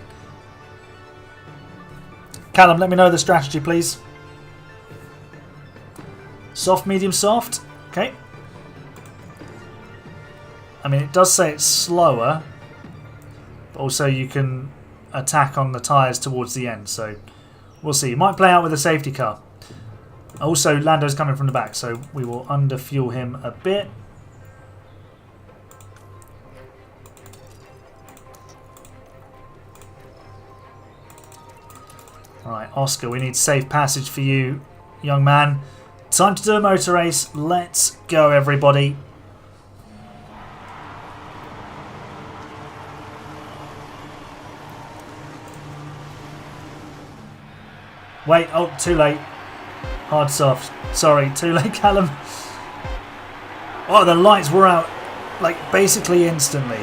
Callum, let me know the strategy, please. Soft, medium, soft. Okay. I mean, it does say it's slower, but also you can attack on the tyres towards the end, so we'll see. It might play out with a safety car. Also, Lando's coming from the back, so we will underfuel him a bit. Alright, Oscar, we need safe passage for you, young man. Time to do a motor race. Let's go, everybody. Wait, oh, too late. Hard soft. Sorry, too late, Callum. Oh, the lights were out, like, basically instantly.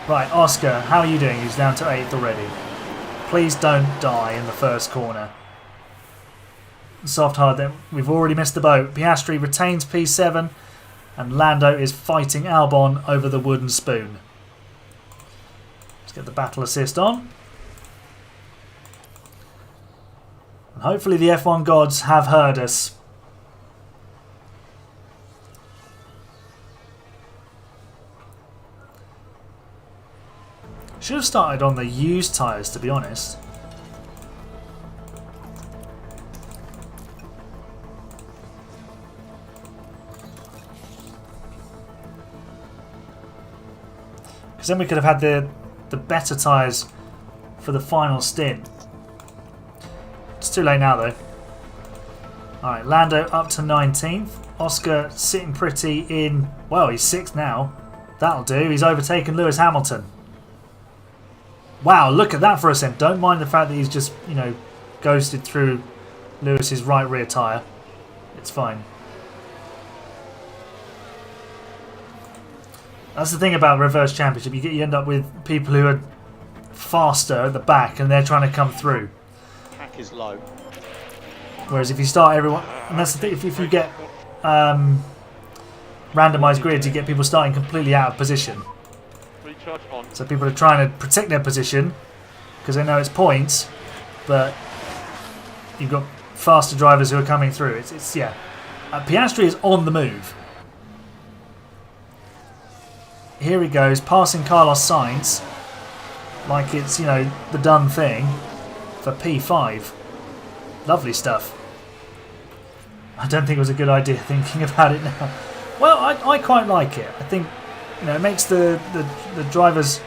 Right, Oscar, how are you doing? He's down to 8th already. Please don't die in the first corner. Soft hard, then. We've already missed the boat. Piastri retains P7, and Lando is fighting Albon over the wooden spoon. Let's get the battle assist on. And hopefully the F1 gods have heard us. Should have started on the used tyres, to be honest. Because then we could have had the better tyres for the final stint. It's too late now, though. Alright, Lando up to 19th. Oscar sitting pretty in... Well, he's 6th now. That'll do. He's overtaken Lewis Hamilton. Wow, look at that for a second. Don't mind the fact that he's just, you know, ghosted through Lewis's right rear tyre. It's fine. That's the thing about reverse championship. You end up with people who are faster at the back and they're trying to come through. Pack is low. Whereas if you start everyone... And that's the thing. If you get randomised grids, you get people starting completely out of position. Recharge on. So people are trying to protect their position because they know it's points, but you've got faster drivers who are coming through. It's yeah. Piastri is on the move. Here he goes, passing Carlos Sainz like it's, you know, the done thing for P5. Lovely stuff. I don't think it was a good idea thinking about it now. Well, I quite like it. I think, you know, it makes the drivers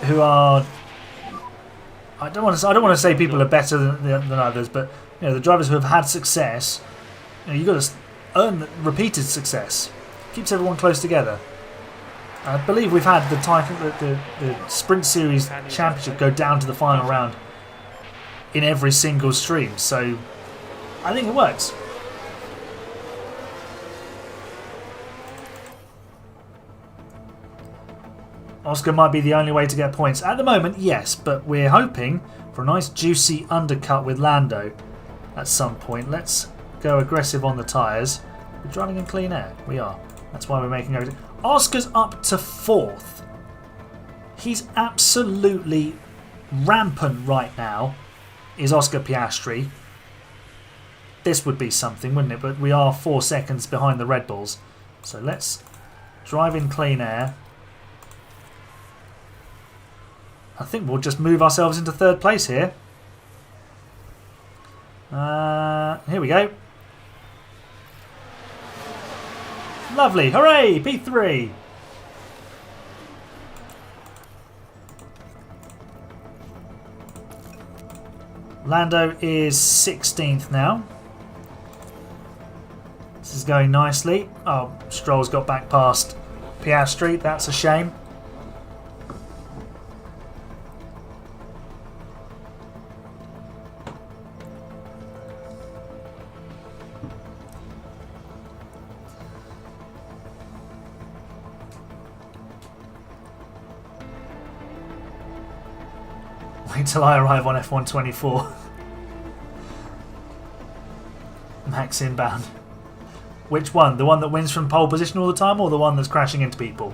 who are... I don't want to say people are better than others, but you know, the drivers who have had success, you know, you've got to earn repeated success. Keeps everyone close together. I believe we've had the title, the Sprint Series Championship go down to the final round in every single stream, so I think it works. Oscar might be the only way to get points. At the moment, yes, but we're hoping for a nice juicy undercut with Lando at some point. Let's go aggressive on the tyres. We're driving in clean air. We are. That's why we're making everything. Oscar's up to 4th. He's absolutely rampant right now, is Oscar Piastri. This would be something, wouldn't it? But we are 4 seconds behind the Red Bulls. So let's drive in clean air. I think we'll just move ourselves into 3rd place here. Here we go. Lovely. Hooray! P3. Lando is 16th now. This is going nicely. Oh, Stroll's got back past Piastri. That's a shame. Wait till I arrive on F124. Max inbound. Which one? The one that wins from pole position all the time, or the one that's crashing into people?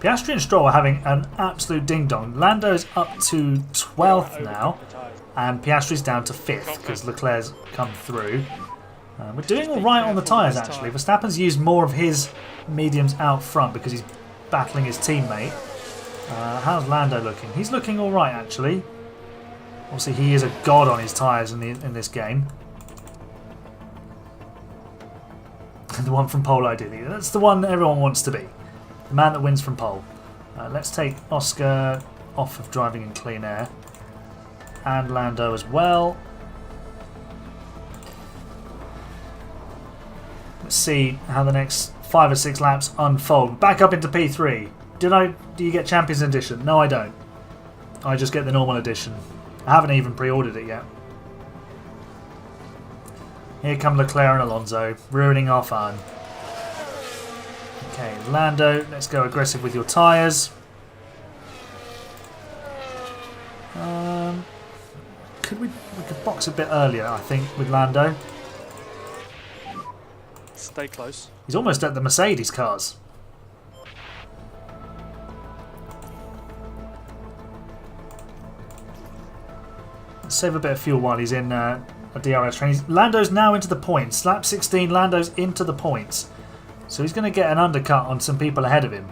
Piastri and Stroll are having an absolute ding-dong. Lando's up to 12th now, and Piastri's down to 5th because Leclerc's come through. We're doing all right on the tyres, actually. Verstappen's used more of his mediums out front because he's battling his teammate. How's Lando looking? He's looking all right, actually. Obviously, he is a god on his tyres in this game. And the one from pole, ideally. That's the one everyone wants to be. The man that wins from pole. Let's take Oscar off of driving in clean air. And Lando as well. Let's see how the next 5 or 6 laps unfold. Back up into P3. Do you get Champions Edition? No, I don't. I just get the normal edition. I haven't even pre-ordered it yet. Here come Leclerc and Alonso, ruining our fun. Okay, Lando, let's go aggressive with your tyres. We could box a bit earlier, I think, with Lando. Stay close. He's almost at the Mercedes cars. Let's save a bit of fuel while he's in a DRS train. Lando's now into the points. Lap 16, Lando's into the points. So he's going to get an undercut on some people ahead of him,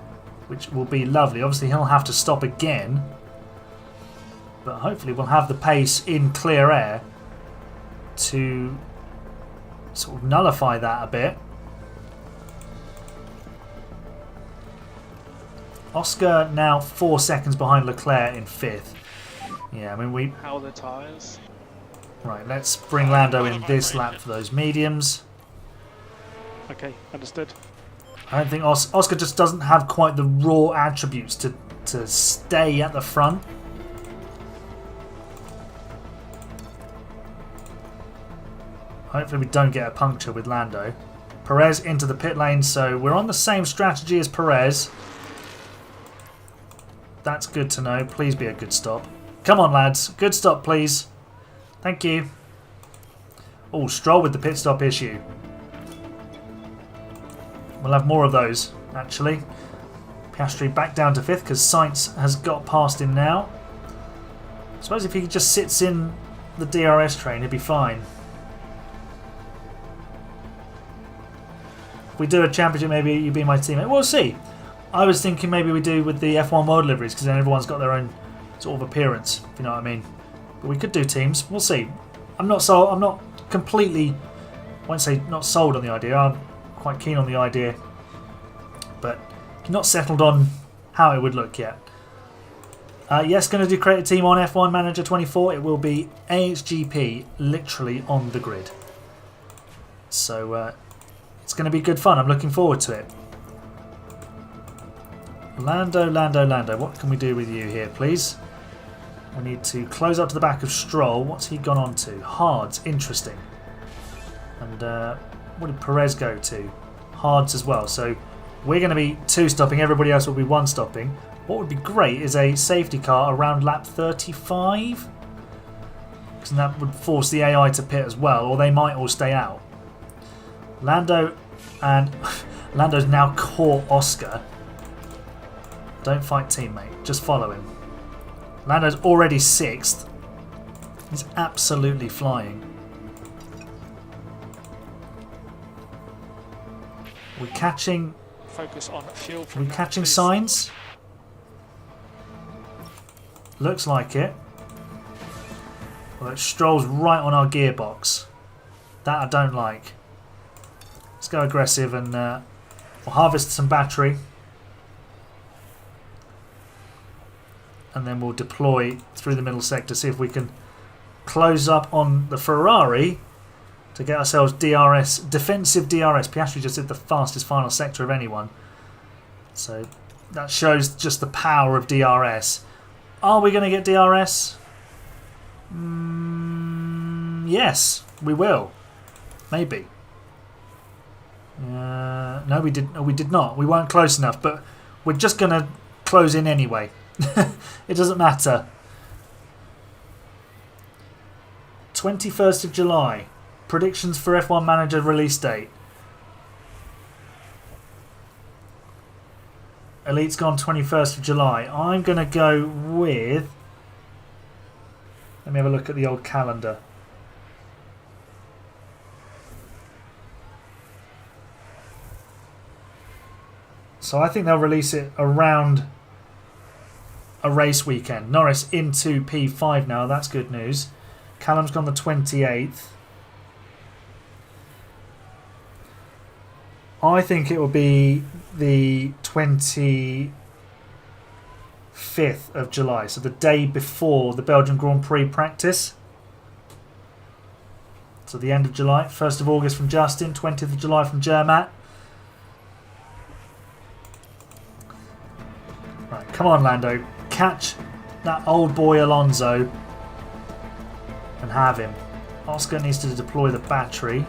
which will be lovely. Obviously, he'll have to stop again. But hopefully we'll have the pace in clear air to sort of nullify that a bit. Oscar now 4 seconds behind Leclerc in 5th. Yeah, I mean we... How are the tyres? Right, let's bring Lando in this lap for those mediums. Okay, understood. I don't think Oscar just doesn't have quite the raw attributes to stay at the front. Hopefully we don't get a puncture with Lando. Perez into the pit lane, so we're on the same strategy as Perez. That's good to know. Please be a good stop. Come on, lads. Good stop, please. Thank you. Oh, Stroll with the pit stop issue. We'll have more of those, actually. Piastri back down to 5th because Sainz has got past him now. I suppose if he just sits in the DRS train, he'd be fine. If we do a championship, maybe you be my teammate. We'll see. I was thinking maybe we do with the F1 World liveries because then everyone's got their own sort of appearance, if you know what I mean. But we could do teams. We'll see. I'm not completely, I won't say not sold on the idea. I'm quite keen on the idea, but not settled on how it would look yet. Yes, going to do create a team on F1 Manager 24. It will be AHGP literally on the grid. So it's going to be good fun. I'm looking forward to it. Lando, what can we do with you here, please? We need to close up to the back of Stroll. What's he gone on to? Hards, interesting. And what did Perez go to? Hards as well. So we're going to be 2-stopping. Everybody else will be 1-stopping. What would be great is a safety car around lap 35. Because that would force the AI to pit as well, or they might all stay out. Lando and Lando's now caught Oscar. Don't fight, teammate. Just follow him. Lando's already 6th. He's absolutely flying. We're catching... Focus on fuel Are from we catching signs? Looks like it. Well, it strolls right on our gearbox. That I don't like. Let's go aggressive and we'll harvest some battery. And then we'll deploy through the middle sector, see if we can close up on the Ferrari to get ourselves DRS, defensive DRS. Piastri just did the fastest final sector of anyone. So that shows just the power of DRS. Are we going to get DRS? Yes, we will. Maybe. No, we did not. We weren't close enough, but we're just going to close in anyway. It doesn't matter. 21st of July. Predictions for F1 Manager release date. Elite's gone 21st of July. I'm going to go with... Let me have a look at the old calendar. So I think they'll release it around a race weekend. Norris into P5 now. That's good news. Callum's gone the 28th. I think it will be the 25th of July. So the day before the Belgian Grand Prix practice. So the end of July. 1st of August from Justin. 20th of July from Germat. Right, come on, Lando. Catch that old boy Alonso and have him. Oscar needs to deploy the battery.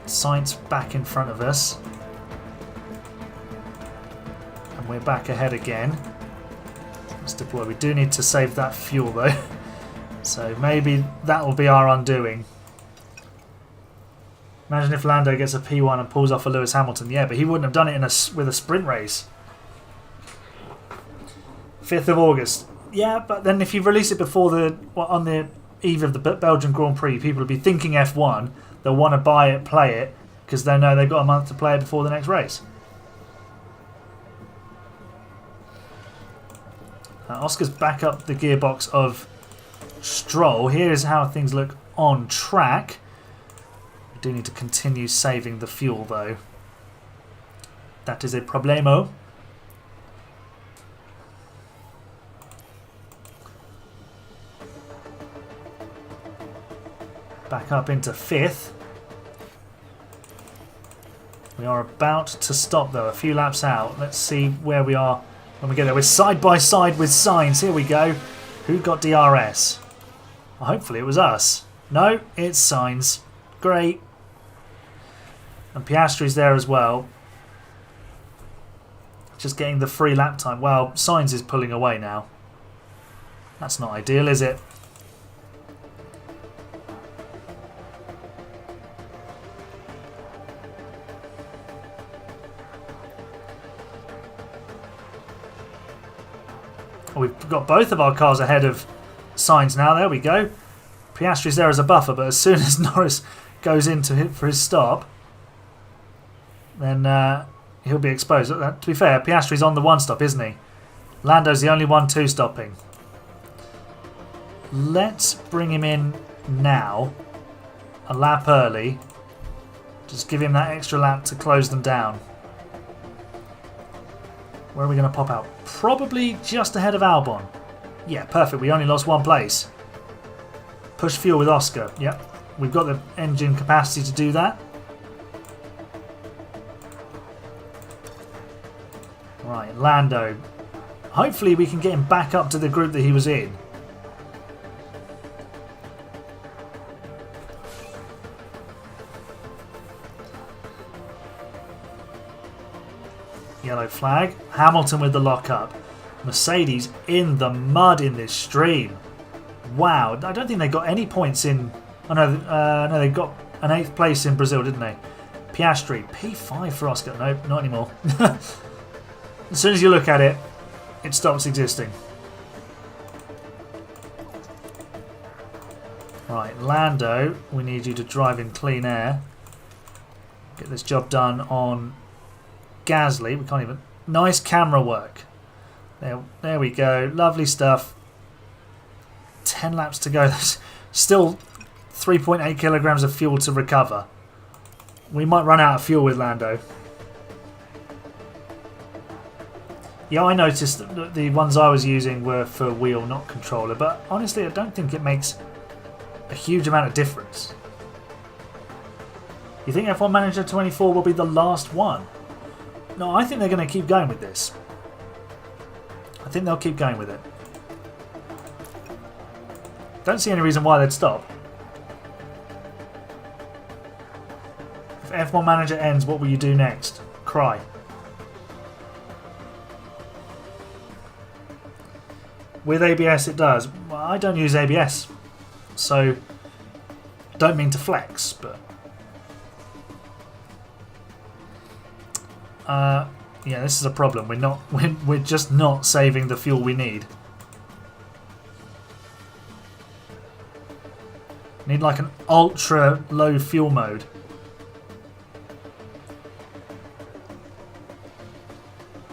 Sainz back in front of us. And we're back ahead again. Let's deploy. We do need to save that fuel though. So maybe that will be our undoing. Imagine if Lando gets a P1 and pulls off a Lewis Hamilton. Yeah, but he wouldn't have done it with a sprint race. 5th of August. Yeah, but then if you release it before on the eve of the Belgian Grand Prix, people will be thinking F1. They'll want to buy it, play it, because they know they've got a month to play it before the next race. Oscar's back up the gearbox of Stroll. Here's how things look on track. We do need to continue saving the fuel though. That is a problemo. Back up into 5th. We are about to stop though, a few laps out. Let's see where we are when we get there. We're side by side with Sainz. Here we go. Who got DRS? Well, hopefully it was us. No, it's Sainz. Great. And Piastri's there as well. Just getting the free lap time. Well, Sainz is pulling away now. That's not ideal, is it? We've got both of our cars ahead of Sainz now. There we go. Piastri's there as a buffer, but as soon as Norris goes into him for his stop, then he'll be exposed. To be fair, Piastri's on the 1-stop, isn't he? Lando's the only one 2-stopping. Let's bring him in now, a lap early. Just give him that extra lap to close them down. Where are we going to pop out? Probably just ahead of Albon. Yeah, perfect. We only lost 1 place. Push fuel with Oscar. Yep. We've got the engine capacity to do that. Right, Lando. Hopefully we can get him back up to the group that he was in. Yellow flag. Hamilton with the lock-up. Mercedes in the mud in this stream. Wow, I don't think they got any points in... Oh no, they got an 8th place in Brazil, didn't they? Piastri, P5 for Oscar. No, not anymore. As soon as you look at it, it stops existing. Right, Lando, we need you to drive in clean air. Get this job done on Gasly. We can't even... Nice camera work. There we go. Lovely stuff. 10 laps to go. There's still 3.8 kilograms of fuel to recover. We might run out of fuel with Lando. Yeah, I noticed that the ones I was using were for wheel, not controller. But honestly, I don't think it makes a huge amount of difference. You think F1 Manager 24 will be the last one? No, I think they're going to keep going with this. I think they'll keep going with it. Don't see any reason why they'd stop. If F1 Manager ends, what will you do next? Cry. With ABS it does. Well, I don't use ABS, so I don't mean to flex, but yeah, this is a problem. We're just not saving the fuel we need. Need like an ultra low fuel mode.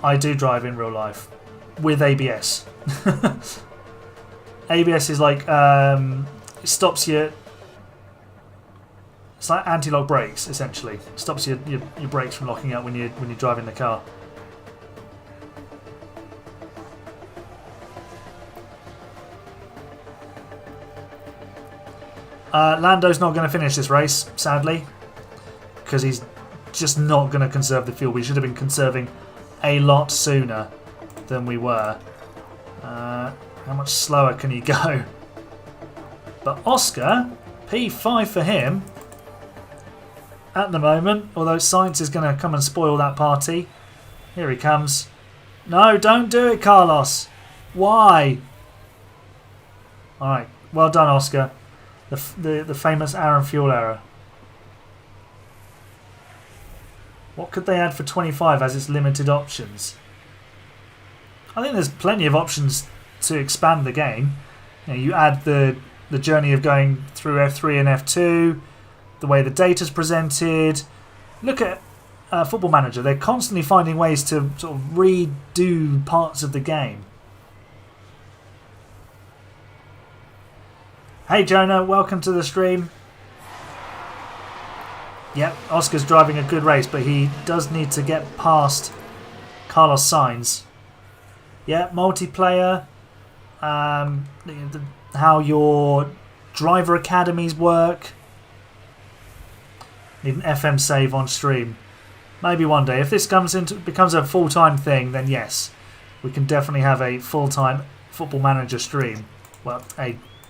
I do drive in real life with ABS. ABS is like it stops you. It's like anti-lock brakes essentially. It stops your brakes from locking up when you're driving the car. Lando's not going to finish this race, sadly, because he's just not going to conserve the fuel. We should have been conserving a lot sooner than we were. How much slower can he go? But Oscar, P5 for him at the moment, although Sainz is going to come and spoil that party. Here he comes. No, don't do it, Carlos. Why? Alright, well done, Oscar. The famous Aaron fuel error. What could they add for 25 as its limited options? I think there's plenty of options to expand the game. You add the journey of going through F3 and F2, the way the data's presented. Look at Football Manager. They're constantly finding ways to sort of redo parts of the game. Hey Jonah, welcome to the stream. Yep, Oscar's driving a good race, but he does need to get past Carlos Sainz. Yeah, multiplayer. How your driver academies work. Need an FM save on stream. Maybe one day. If this becomes a full-time thing, then yes, we can definitely have a full-time Football Manager stream. Well,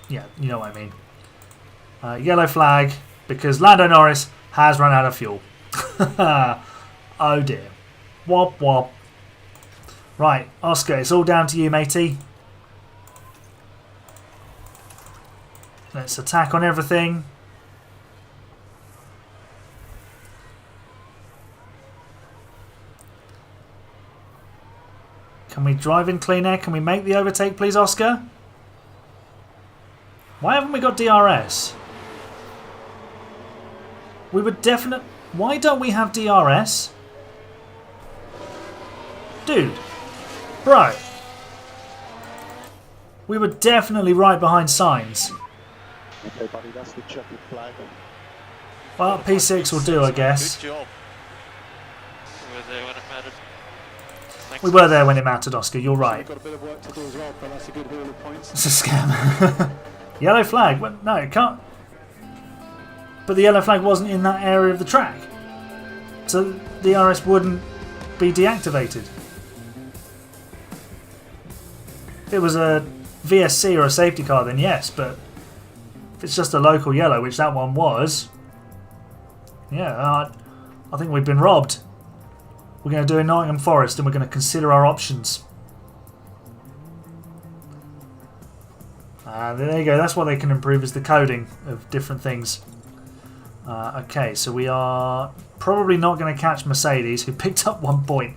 yeah, you know what I mean. Yellow flag because Lando Norris has run out of fuel. Oh dear. Wop wop. Right, Oscar, it's all down to you, matey. Let's attack on everything. Can we drive in clean air? Can we make the overtake, please, Oscar? Why haven't we got DRS? We were definite. Why don't we have DRS? Dude. Bro. We were definitely right behind Sainz. Okay, buddy, that's the checkered flag. Well, P6 will do, I guess. Good job. We were there when it mattered. Thanks. We were there when it mattered, Oscar. You're right. We've got a bit of work to do as well, but that's a good haul of points. It's a scam. Yellow flag. Well, no, it can't. But the yellow flag wasn't in that area of the track. So the DRS wouldn't be deactivated. If it was a VSC or a safety car, then yes, but if it's just a local yellow, which that one was, yeah, I think we've been robbed. We're going to do a Nottingham Forest and we're going to consider our options. There you go, that's what they can improve, is the coding of different things. Okay, so we are probably not going to catch Mercedes, who picked up 1 point,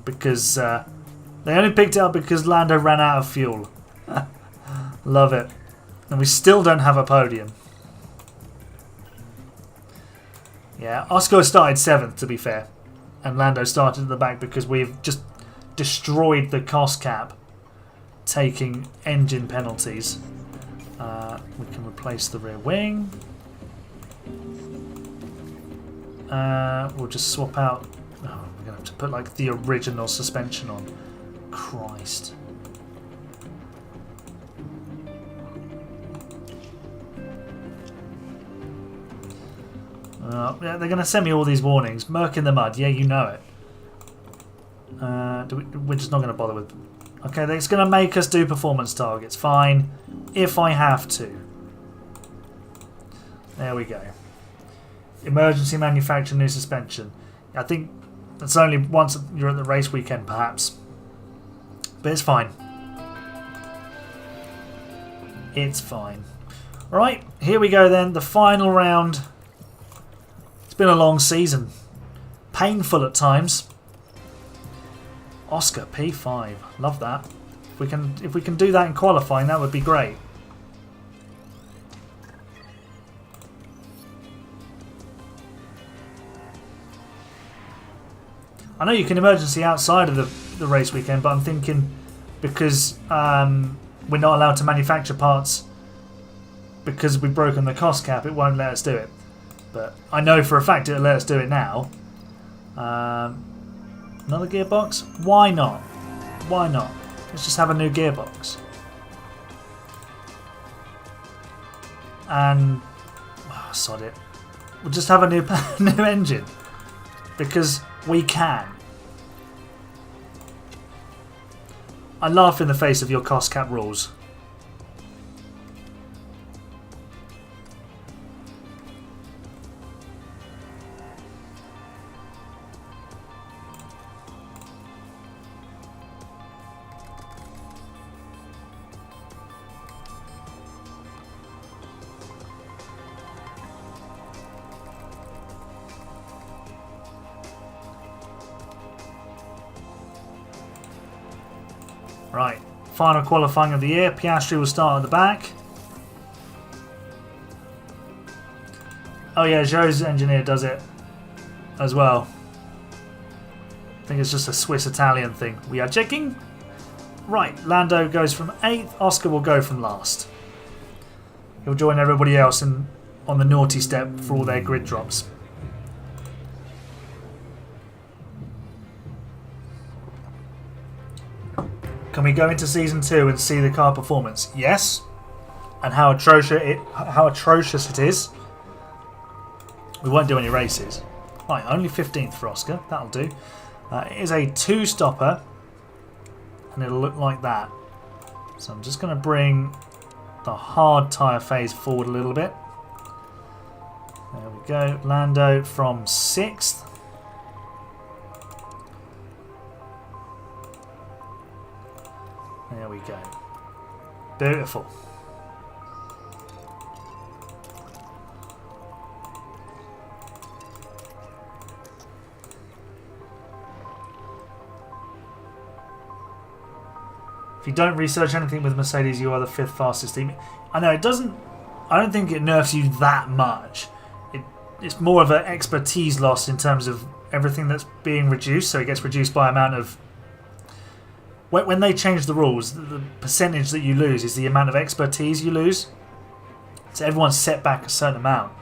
because they only picked it up because Lando ran out of fuel. Love it. And we still don't have a podium. Yeah, Oscar started 7th, to be fair. And Lando started at the back because we've just destroyed the cost cap, taking engine penalties. We can replace the rear wing. We'll just swap out. Oh, we're going to have to put like the original suspension on. Christ. Yeah, they're going to send me all these warnings. Merc in the mud. Yeah, you know it. We're just not going to bother with. Okay, it's going to make us do performance targets. Fine. If I have to. There we go. Emergency manufacture new suspension. I think that's only once you're at the race weekend, perhaps. But it's fine. It's fine. Right, here we go then. The final round. It's been a long season. Painful at times. Oscar P5. Love that. If we can do that in qualifying, that would be great. I know you can emergency outside of the race weekend, but I'm thinking because we're not allowed to manufacture parts because we've broken the cost cap, it won't let us do it. But I know for a fact it'll let us do it now. Another gearbox? Why not? Why not? Let's just have a new gearbox. And sod it. We'll just have a new new engine because we can. I laugh in the face of your cost cap rules. Right, final qualifying of the year. Piastri will start at the back. Oh yeah, Joe's engineer does it as well. I think it's just a Swiss-Italian thing. We are checking. Right, Lando goes from 8th. Oscar will go from last. He'll join everybody else on the naughty step for all their grid drops. Can we go into Season 2 and see the car performance? Yes. And how atrocious it is. We won't do any races. Right, only 15th for Oscar. That'll do. It is a 2-stopper. And it'll look like that. So I'm just going to bring the hard tyre phase forward a little bit. There we go. Lando from 6th. There we go. Beautiful. If you don't research anything with Mercedes, you are the 5th fastest team. I know it doesn't. I don't think it nerfs you that much. It's more of an expertise loss in terms of everything that's being reduced. So it gets reduced by amount of. When they change the rules, the percentage that you lose is the amount of expertise you lose. So everyone's set back a certain amount.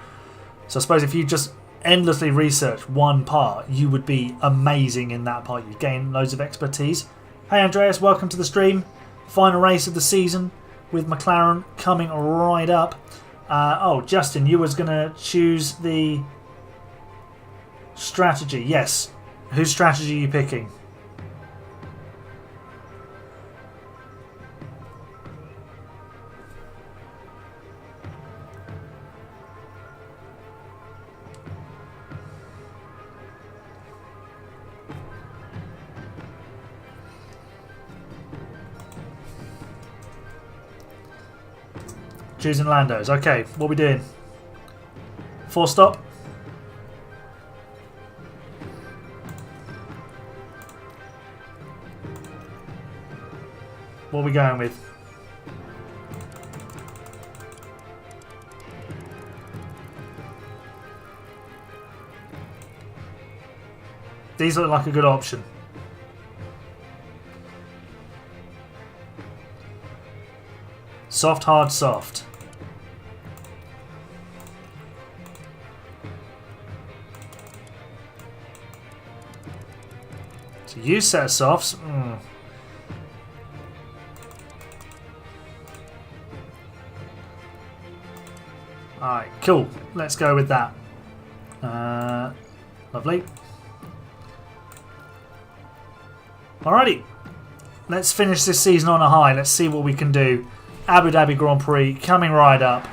So I suppose if you just endlessly research one part, you would be amazing in that part. You'd gain loads of expertise. Hey Andreas, welcome to the stream. Final race of the season with McLaren coming right up. Oh, Justin, you was going to choose the strategy. Yes. Whose strategy are you picking? Choosing Lando's. Okay, what are we doing? 4-stop? What are we going with? These look like a good option. Soft, hard, soft. So you set of softs. Alright, cool. Let's go with that. Lovely. Alrighty. Let's finish this season on a high. Let's see what we can do. Abu Dhabi Grand Prix coming right up.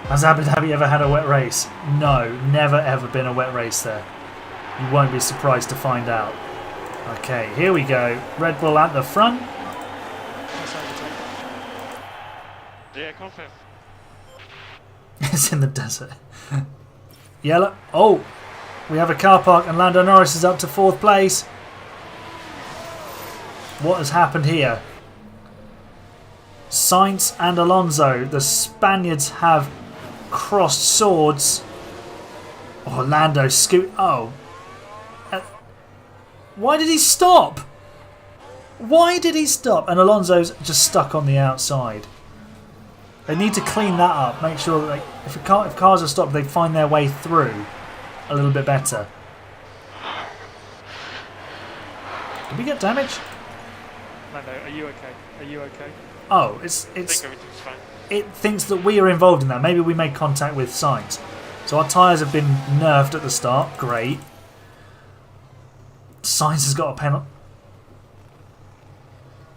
Has Abu Dhabi ever had a wet race? No, never ever been a wet race there. You won't be surprised to find out. Okay, here we go. Red Bull at the front. Yeah, confirm. It's in the desert. Yellow. Oh, we have a car park and Lando Norris is up to 4th place. What has happened here? Sainz and Alonso. The Spaniards have crossed swords. Oh, Lando scoot. Oh. Why did he stop? Why did he stop? And Alonso's just stuck on the outside. They need to clean that up. Make sure that if cars are stopped, they find their way through a little bit better. Did we get damage? Lando, are you okay? Are you okay? Oh, I think everything's fine. it thinks that we are involved in that. Maybe we made contact with Sainz. So our tyres have been nerfed at the start. Great. Sainz has got a penalty.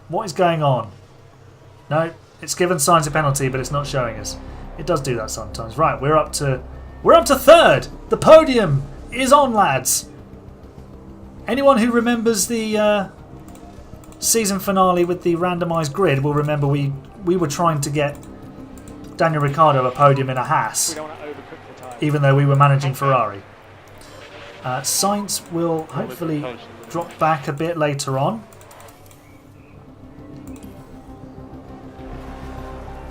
What is going on? No, it's given Sainz a penalty, but it's not showing us. It does do that sometimes. Right, we're up to 3rd. The podium is on, lads. Anyone who remembers the season finale with the randomised grid will remember we were trying to get Daniel Ricciardo a podium in a Haas, We don't want to overcook the tyre. even though we were managing Ferrari. Sainz will hopefully drop back a bit later on.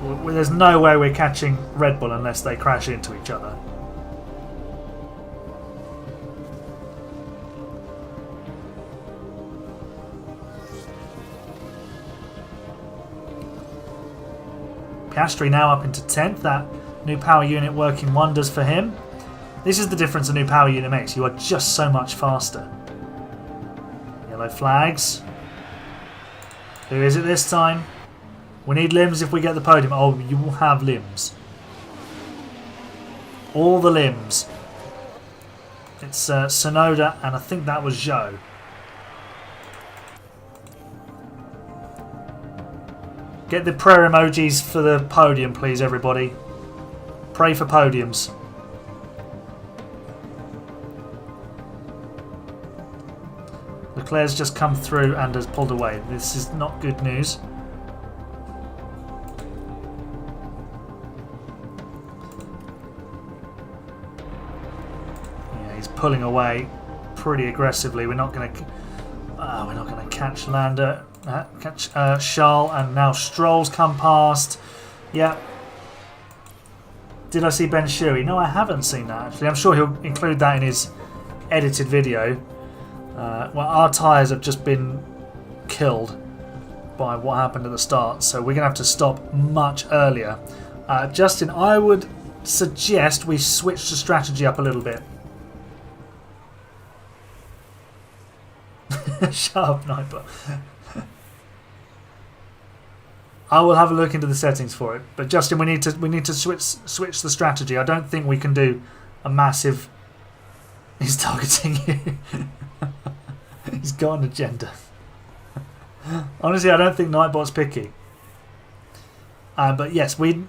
Well, there's no way we're catching Red Bull unless they crash into each other. Piastri now up into 10th. That new power unit working wonders for him. This is the difference a new power unit makes. You are just so much faster. Yellow flags. Who is it this time? We need limbs if we get the podium. Oh, you will have limbs. All the limbs. It's Sonoda, and I think that was Zhou. Get the prayer emojis for the podium, please, everybody. Pray for podiums. Leclerc's just come through and has pulled away. This is not good news. Yeah, he's pulling away pretty aggressively. We're not going to catch Lando, catch Charles, and now Stroll's come past. Yeah. Did I see Ben Shuey? No, I haven't seen that actually. I'm sure he'll include that in his edited video. Well, our tyres have just been killed by what happened at the start, so we're going to have to stop much earlier. Justin, I would suggest we switch the strategy up a little bit. Shut up, Nightbot. I will have a look into the settings for it, but Justin, we need to switch the strategy. I don't think we can do a massive. He's targeting you. He's got an agenda. Honestly, I don't think Nightbot's picky. But yes, we're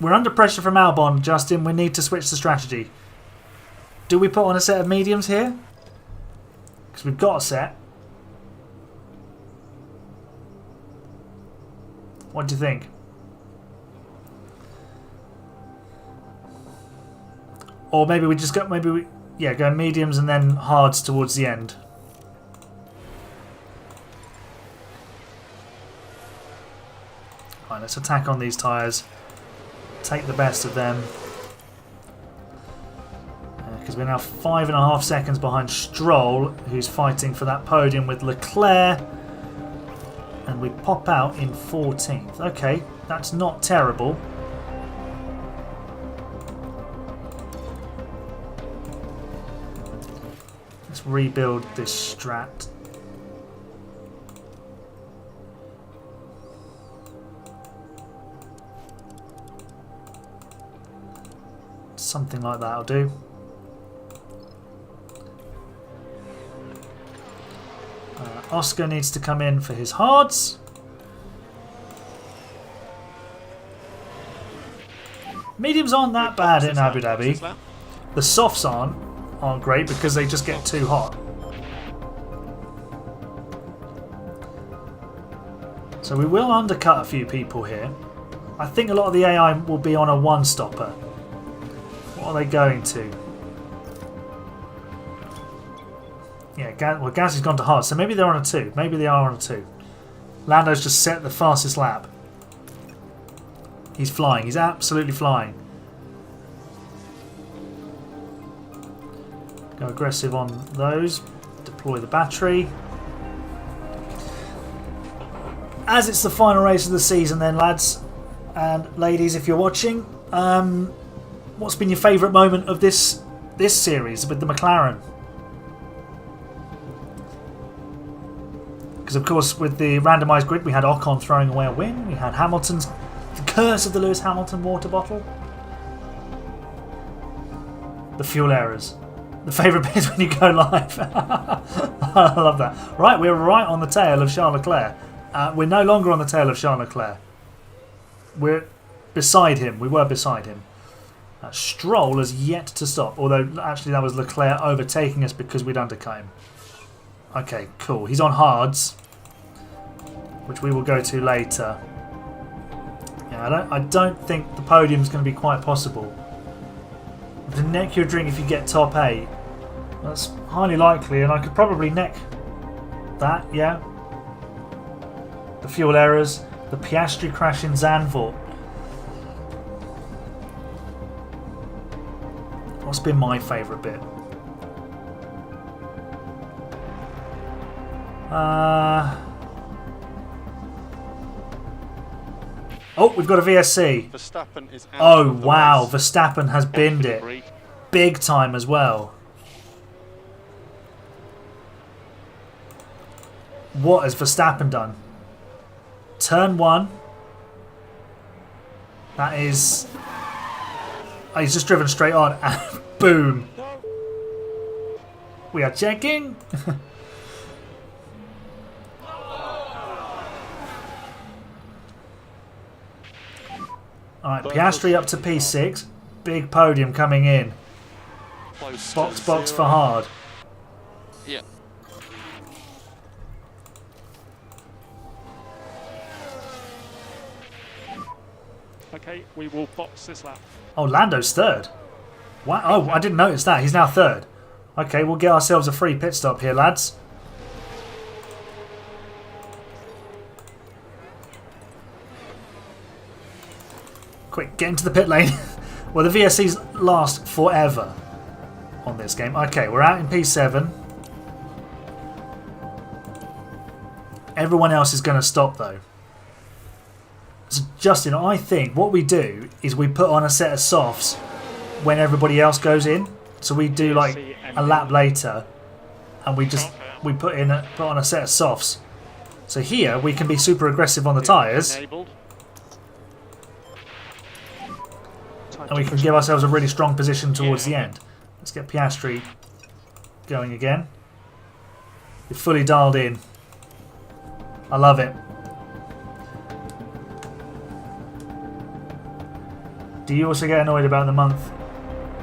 under pressure from Albon, Justin. We need to switch the strategy. Do we put on a set of mediums here? Because we've got a set. What do you think? Or maybe we just go go mediums and then hards towards the end. Right, let's attack on these tyres. Take the best of them. Because we're now 5.5 seconds behind Stroll, who's fighting for that podium with Leclerc. And we pop out in 14th. Okay, that's not terrible. Let's rebuild this strat. Something like that will do. Oscar needs to come in for his hards. Mediums aren't that bad in Abu Dhabi. The softs aren't great because they just get too hot. So we will undercut a few people here. I think a lot of the AI will be on a one-stopper. What are they going to? Yeah, Gasly's gone to hard, so maybe they're on a 2. Maybe they are on a 2. Lando's just set the fastest lap. He's flying. He's absolutely flying. Go aggressive on those. Deploy the battery. As it's the final race of the season then, lads and ladies, if you're watching, what's been your favourite moment of this series with the McLaren? Because of course with the randomised grid we had Ocon throwing away a win, we had Hamilton's the curse of the Lewis Hamilton water bottle, the fuel errors. The favourite bit is when you go live. I love that. Right, we're right on the tail of Charles Leclerc. We're no longer on the tail of Charles Leclerc. We're beside him. We were beside him. Stroll has yet to stop, although actually that was Leclerc overtaking us because we'd undercut him. Okay, cool. He's on hards, which we will go to later. Yeah, I don't think the podium's going to be quite possible. To neck your drink if you get top 8, that's highly likely, and I could probably neck that, yeah. The fuel errors, the Piastri crash in Zandvoort. What's been my favourite bit? Oh, we've got a VSC. Verstappen is out Oh of the wow, race. Verstappen has binned it. big time as well. What has Verstappen done? Turn 1. That is... Oh, he's just driven straight on and boom. We are checking. Alright, Piastri up to P6. Big podium coming in. Close Box, to box for zero. hard. Yeah. Okay, we will box this lap. Oh, Lando's third. Wow. Oh, I didn't notice that. He's now third. Okay, we'll get ourselves a free pit stop here, lads. Quick, get into the pit lane. Well, the VSCs last forever on this game. Okay, we're out in P7. Everyone else is going to stop, though. So, Justin, I think what we do is we put on a set of softs when everybody else goes in. So we do like a lap later, and we just we put on a set of softs. So here we can be super aggressive on the tyres, Enabled. and we can give ourselves a really strong position towards the end. Let's get Piastri going again. You're fully dialed in. I love it. Do you also get annoyed about the month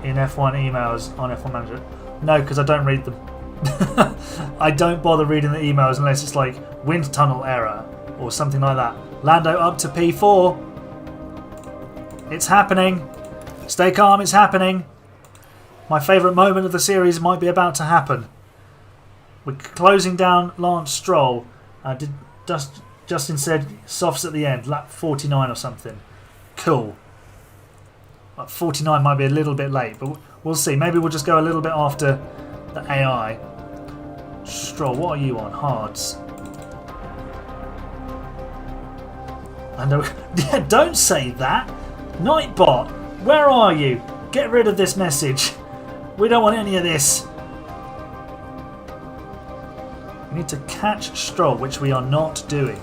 in F1 emails on F1 Manager? No, because I don't read them. I don't bother reading the emails unless it's like wind tunnel error or something like that. Lando up to P4. It's happening. Stay calm, it's happening. My favourite moment of the series might be about to happen. We're closing down Lance Stroll. Justin said softs at the end, lap 49 or something. Cool. 49 might be a little bit late, but we'll see. Maybe we'll just go a little bit after the AI. Stroll, what are you on? Hards. I know. Don't say that. Nightbot, where are you? Get rid of this message. We don't want any of this. We need to catch Stroll, which we are not doing.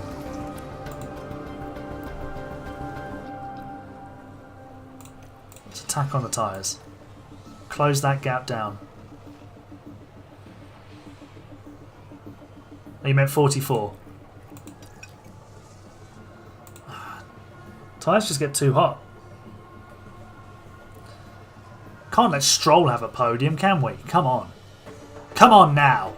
Attack on the tyres. Close that gap down. Oh, you meant 44. Tyres just get too hot. Can't let Stroll have a podium, can we? Come on. Come on now.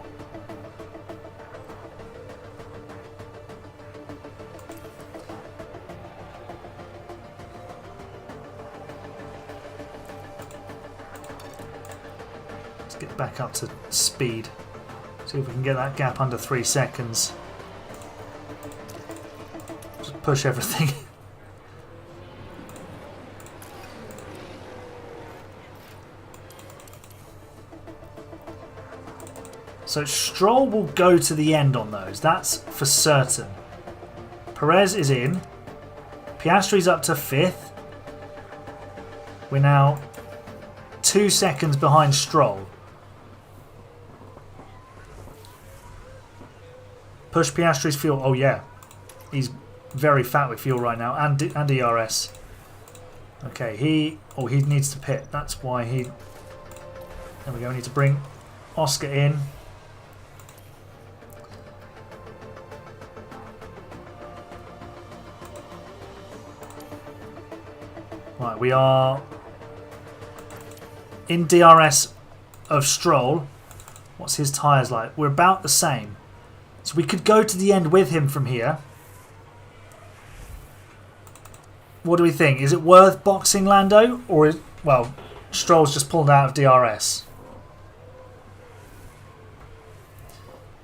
Get back up to speed. See if we can get that gap under 3 seconds. Just push everything. So Stroll will go to the end on those. That's for certain. Perez is in. Piastri's up to 5th. We're now 2 seconds behind Stroll. Push Piastri's fuel. Oh yeah, he's very fat with fuel right now, and ERS. Okay, he needs to pit. That's why he. There we go. We need to bring Oscar in. Right, we are in DRS of Stroll. What's his tyres like? We're about the same. So we could go to the end with him from here. What do we think? Is it worth boxing Lando? Or is... Well, Stroll's just pulled out of DRS.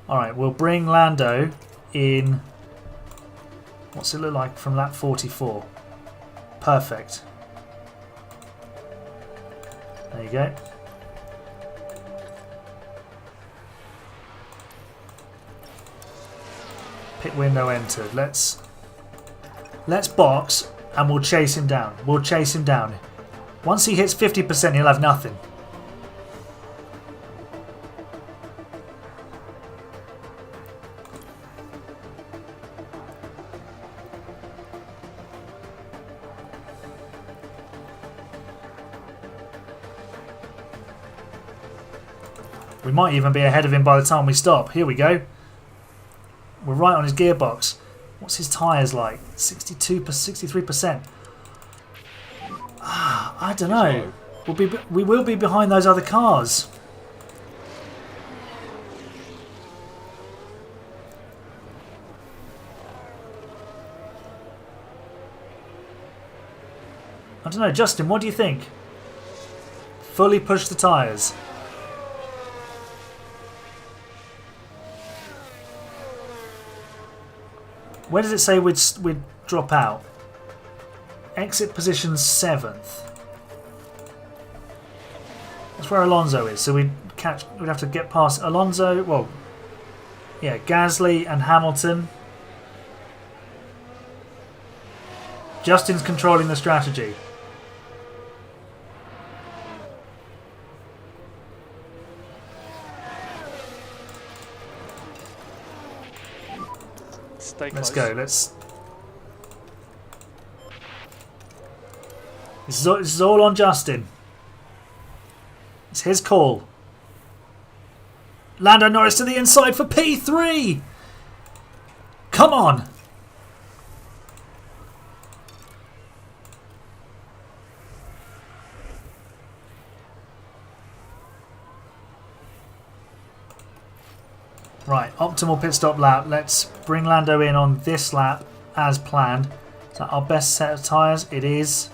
Alright, we'll bring Lando in... What's it look like from lap 44? Perfect. There you go. Pit window entered. Let's box and we'll chase him down. We'll chase him down. Once he hits 50%, he'll have nothing. We might even be ahead of him by the time we stop. Here we go. We're right on his gearbox. What's his tyres like? 63%. I don't know. We will be behind those other cars. I don't know, Justin, what do you think? Fully push the tyres. Where does it say we'd drop out? Exit position 7th. That's where Alonso is. So we'd have to get past Alonso. Well, yeah, Gasly and Hamilton. Justin's controlling the strategy. Stay close. Let's go. This is all on Justin. It's his call. Lando Norris to the inside for P3. Come on. Right, optimal pit stop lap. Let's bring Lando in on this lap as planned. Is that our best set of tyres? It is.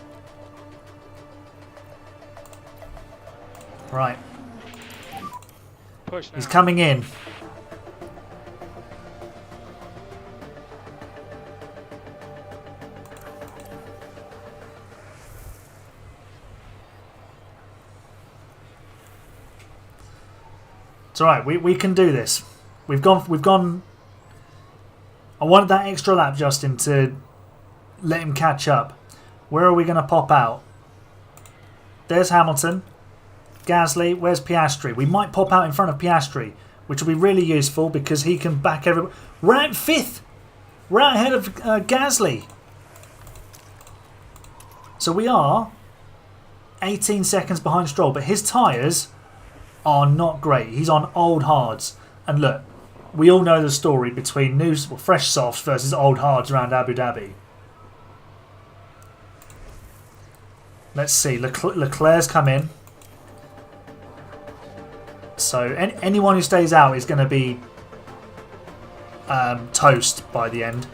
Right. Push now. He's coming in. It's alright, we can do this. We've gone. I wanted that extra lap, Justin, to let him catch up. Where are we going to pop out? There's Hamilton. Gasly. Where's Piastri? We might pop out in front of Piastri, which will be really useful because he can back everybody. We're out 5th. We're out ahead of Gasly. So we are 18 seconds behind Stroll, but his tyres are not great. He's on old hards. And look, we all know the story between fresh softs versus old hards around Abu Dhabi. Let's see. Leclerc's come in. So anyone who stays out is going to be toast by the end.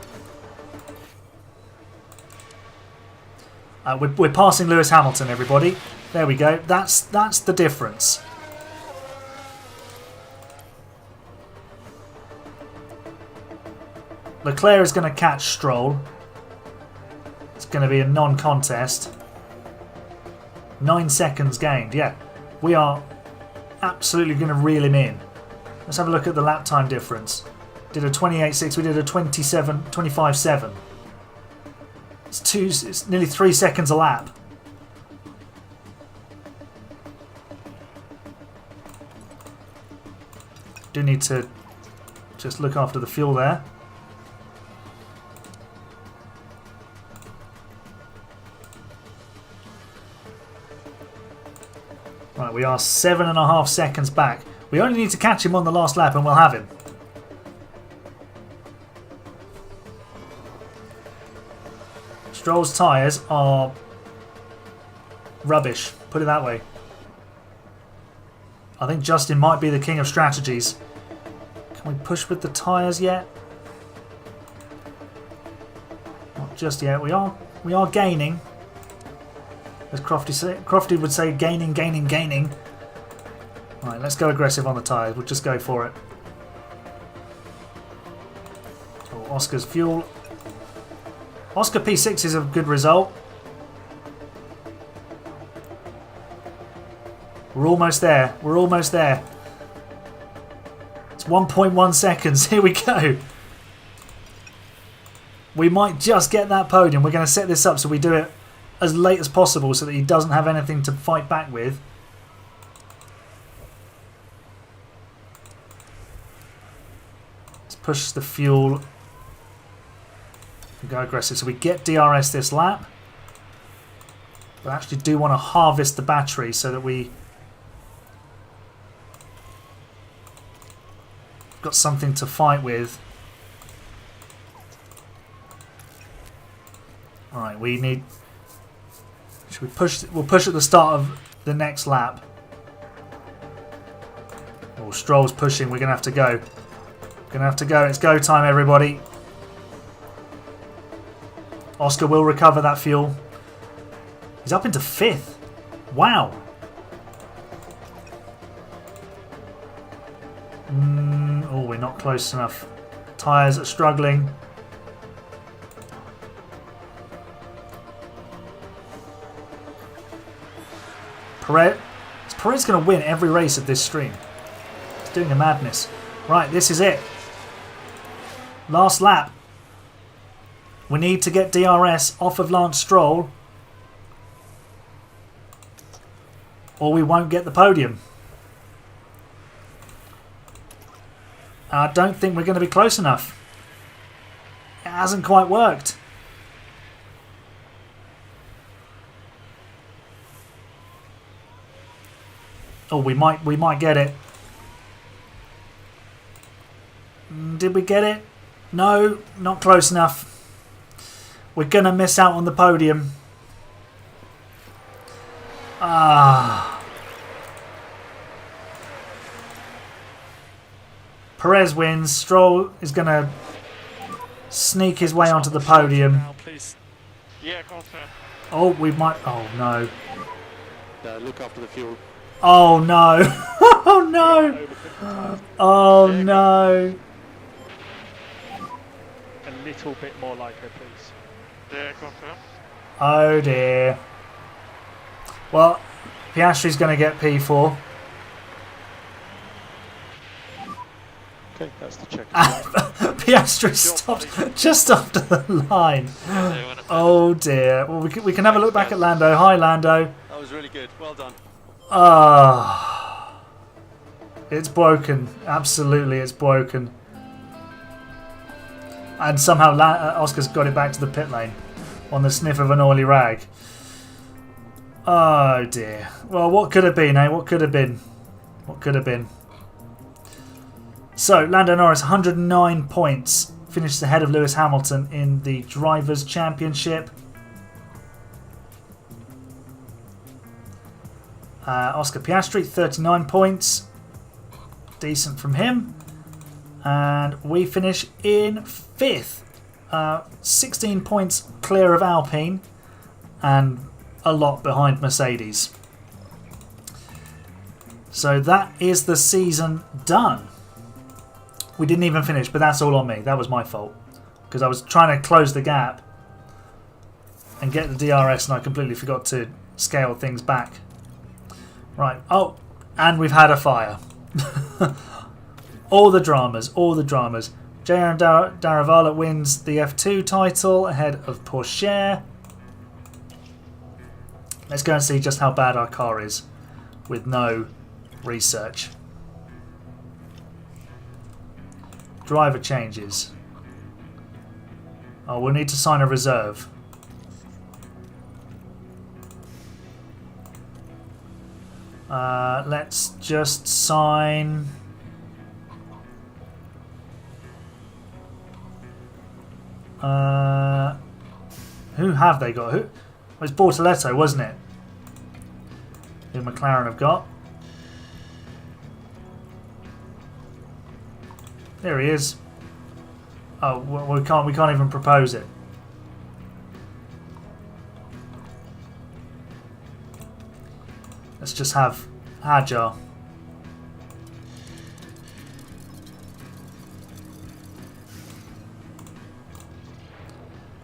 We're passing Lewis Hamilton, everybody. There we go. That's the difference. Leclerc is going to catch Stroll. It's going to be a non-contest. 9 seconds gained. Yeah, we are absolutely going to reel him in. Let's have a look at the lap time difference. Did a 28.6. We did a 25.7. It's nearly 3 seconds a lap. Do need to just look after the fuel there. Right, we are 7.5 seconds back. We only need to catch him on the last lap and we'll have him. Stroll's tyres are rubbish, put it that way. I think Justin might be the king of strategies. Can we push with the tyres yet? Not just yet. We are gaining. As Crofty would say, gaining. Right, let's go aggressive on the tyres. We'll just go for it. Oh, Oscar's fuel. Oscar P6 is a good result. We're almost there. It's 1.1 seconds. Here we go. We might just get that podium. We're going to set this up so we do it as late as possible so that he doesn't have anything to fight back with. Let's push the fuel and go aggressive. So we get DRS this lap. But I actually do want to harvest the battery so that we got something to fight with. Alright, we need... Should we push? We'll push at the start of the next lap. Oh, Stroll's pushing. We're going to have to go. Going to have to go. It's go time, everybody. Oscar will recover that fuel. He's up into 5th. Wow. Oh, we're not close enough. Tyres are struggling. Perez going to win every race of this stream. It's doing a madness. Right, this is it. Last lap. We need to get DRS off of Lance Stroll, or we won't get the podium. I don't think we're going to be close enough. It hasn't quite worked. Oh, we might get it. Did we get it? No, not close enough. We're going to miss out on the podium. Perez wins. Stroll is going to sneak his way onto the podium. Now, please. Yeah, confirm. Oh, we might... Oh, no. Look after the fuel. Oh, no. Oh, no. Oh, no. A little bit more like her, please. Yeah, confirm. Oh, dear. Well, Piastri's going to get P4. Okay, that's the check. Piastri stopped just after the line. Yeah, they wanna Oh, dear. Well, we can have a look back at Lando. Hi, Lando. That was really good. Well done. Ah, it's broken. Absolutely, it's broken. And somehow Oscar's got it back to the pit lane on the sniff of an oily rag. Oh dear. Well, what could have been, eh? What could have been? What could have been? So, Lando Norris, 109 points. Finishes ahead of Lewis Hamilton in the Drivers' Championship. Oscar Piastri, 39 points. Decent from him. And we finish in 5th. 16 points clear of Alpine. And a lot behind Mercedes. So that is the season done. We didn't even finish, but that's all on me. That was my fault. Because I was trying to close the gap and get the DRS, and I completely forgot to scale things back. Right. Oh, and we've had a fire. All the dramas, all the dramas. J.R. Daravala wins the F2 title ahead of Porsche. Let's go and see just how bad our car is with no research. Driver changes. Oh, we'll need to sign a reserve. Let's just sign... who have they got? Who? It was Bortoletto, wasn't it? Who McLaren have got. There he is. Oh, we can't even propose it. Let's just have Hajar.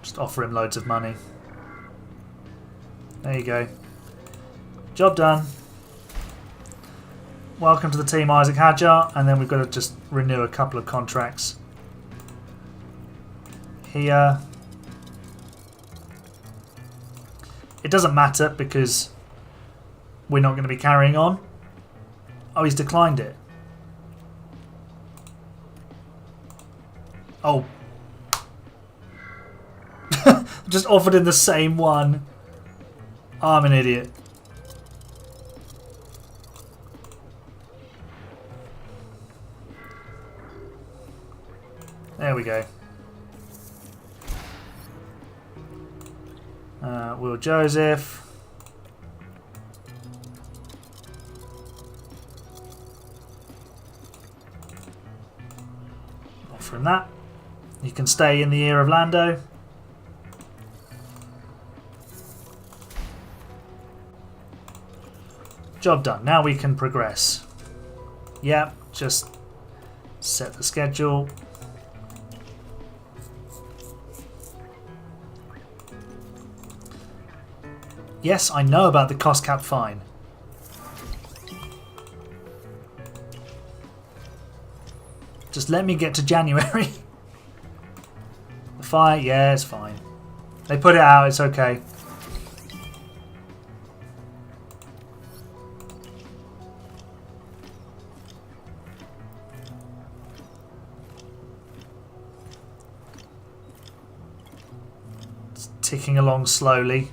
Just offer him loads of money. There you go. Job done. Welcome to the team, Isaac Hajar. And then we've got to just renew a couple of contracts. Here. It doesn't matter because we're not going to be carrying on. Oh, he's declined it. Oh. Just offered him the same one. I'm an idiot. There we go. Will Joseph. Offering that. You can stay in the ear of Lando. Job done. Now we can progress. Yeah, just set the schedule. Yes, I know about the cost cap fine. Just let me get to January. The fine, yeah, it's fine. They put it out, it's okay. It's ticking along slowly.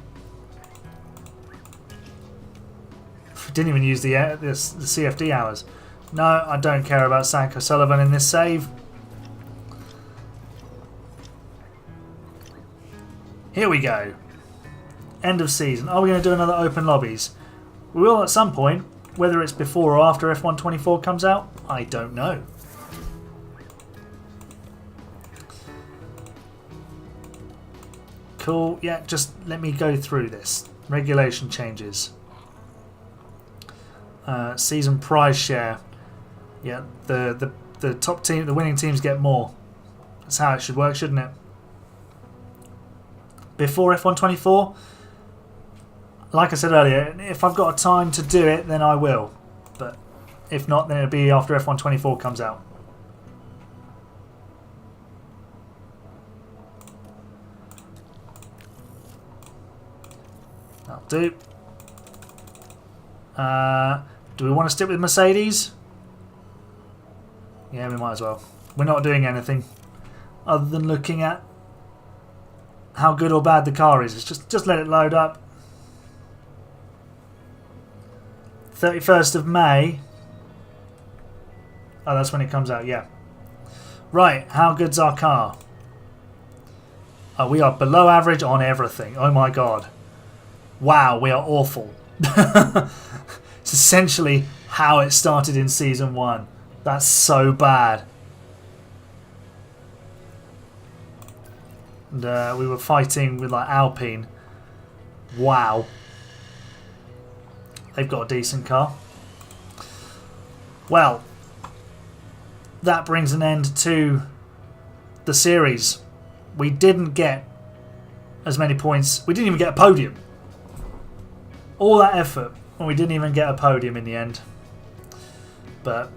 Didn't even use the CFD hours. No, I don't care about Zach O'Sullivan in this save. Here we go. End of season. Are we going to do another open lobbies? We will at some point. Whether it's before or after F124 comes out, I don't know. Cool. Yeah, just let me go through this. Regulation changes. Season prize share. Yeah, the top team, the winning teams get more. That's how it should work, shouldn't it? Before F124, like I said earlier, if I've got a time to do it, then I will. But if not, then it'll be after F124 comes out. That'll do. Do we want to stick with Mercedes? Yeah, we might as well. We're not doing anything other than looking at how good or bad the car is. It's just let it load up. 31st of May. Oh, that's when it comes out, yeah. Right, how good's our car? Oh, we are below average on everything. Oh my god. Wow, we are awful. It's essentially how it started in Season 1. That's so bad. And we were fighting with like Alpine. Wow. They've got a decent car. Well, that brings an end to the series. We didn't get as many points. We didn't even get a podium. All that effort, and we didn't even get a podium in the end. But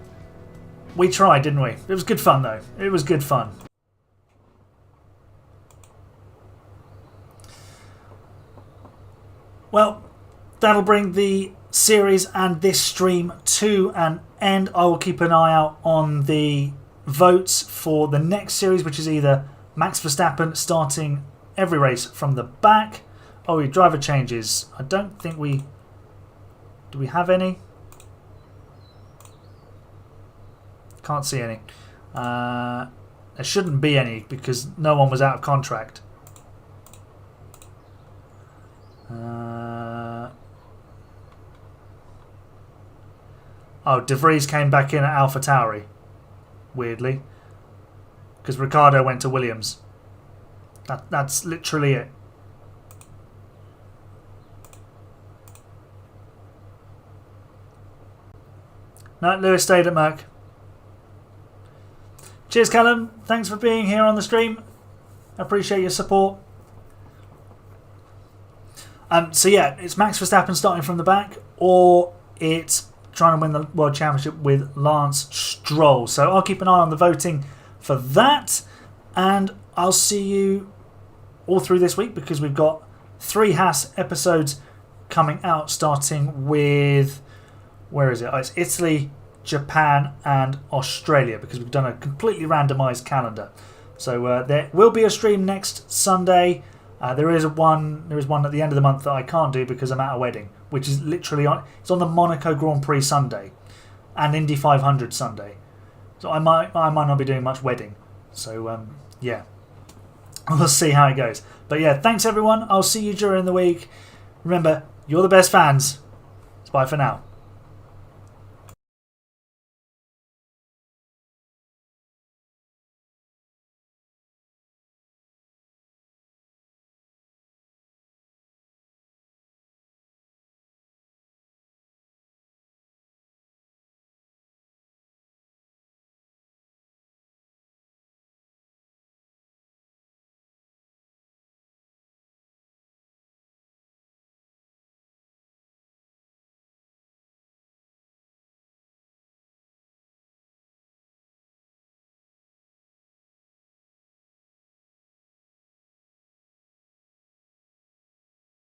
we tried, didn't we? It was good fun, though. It was good fun. Well, that'll bring the series and this stream to an end. I will keep an eye out on the votes for the next series, which is either Max Verstappen starting every race from the back. Oh, driver changes. I don't think we... Do we have any? Can't see any. There shouldn't be any because no one was out of contract. Oh, De Vries came back in at AlphaTauri. Weirdly. Because Ricciardo went to Williams. That's literally it. No, Lewis stayed at Merck. Cheers, Callum. Thanks for being here on the stream. I appreciate your support. So yeah, it's Max Verstappen starting from the back, or it's trying to win the World Championship with Lance Stroll. So I'll keep an eye on the voting for that, and I'll see you all through this week because we've got 3 Haas episodes coming out, starting with... Where is it? Oh, it's Italy, Japan and Australia because we've done a completely randomised calendar. So there will be a stream next Sunday. There is one at the end of the month that I can't do because I'm at a wedding, which is literally it's on the Monaco Grand Prix Sunday and Indy 500 Sunday. So I might not be doing much wedding. So yeah, we'll see how it goes. But yeah, thanks everyone. I'll see you during the week. Remember, you're the best fans. Bye for now.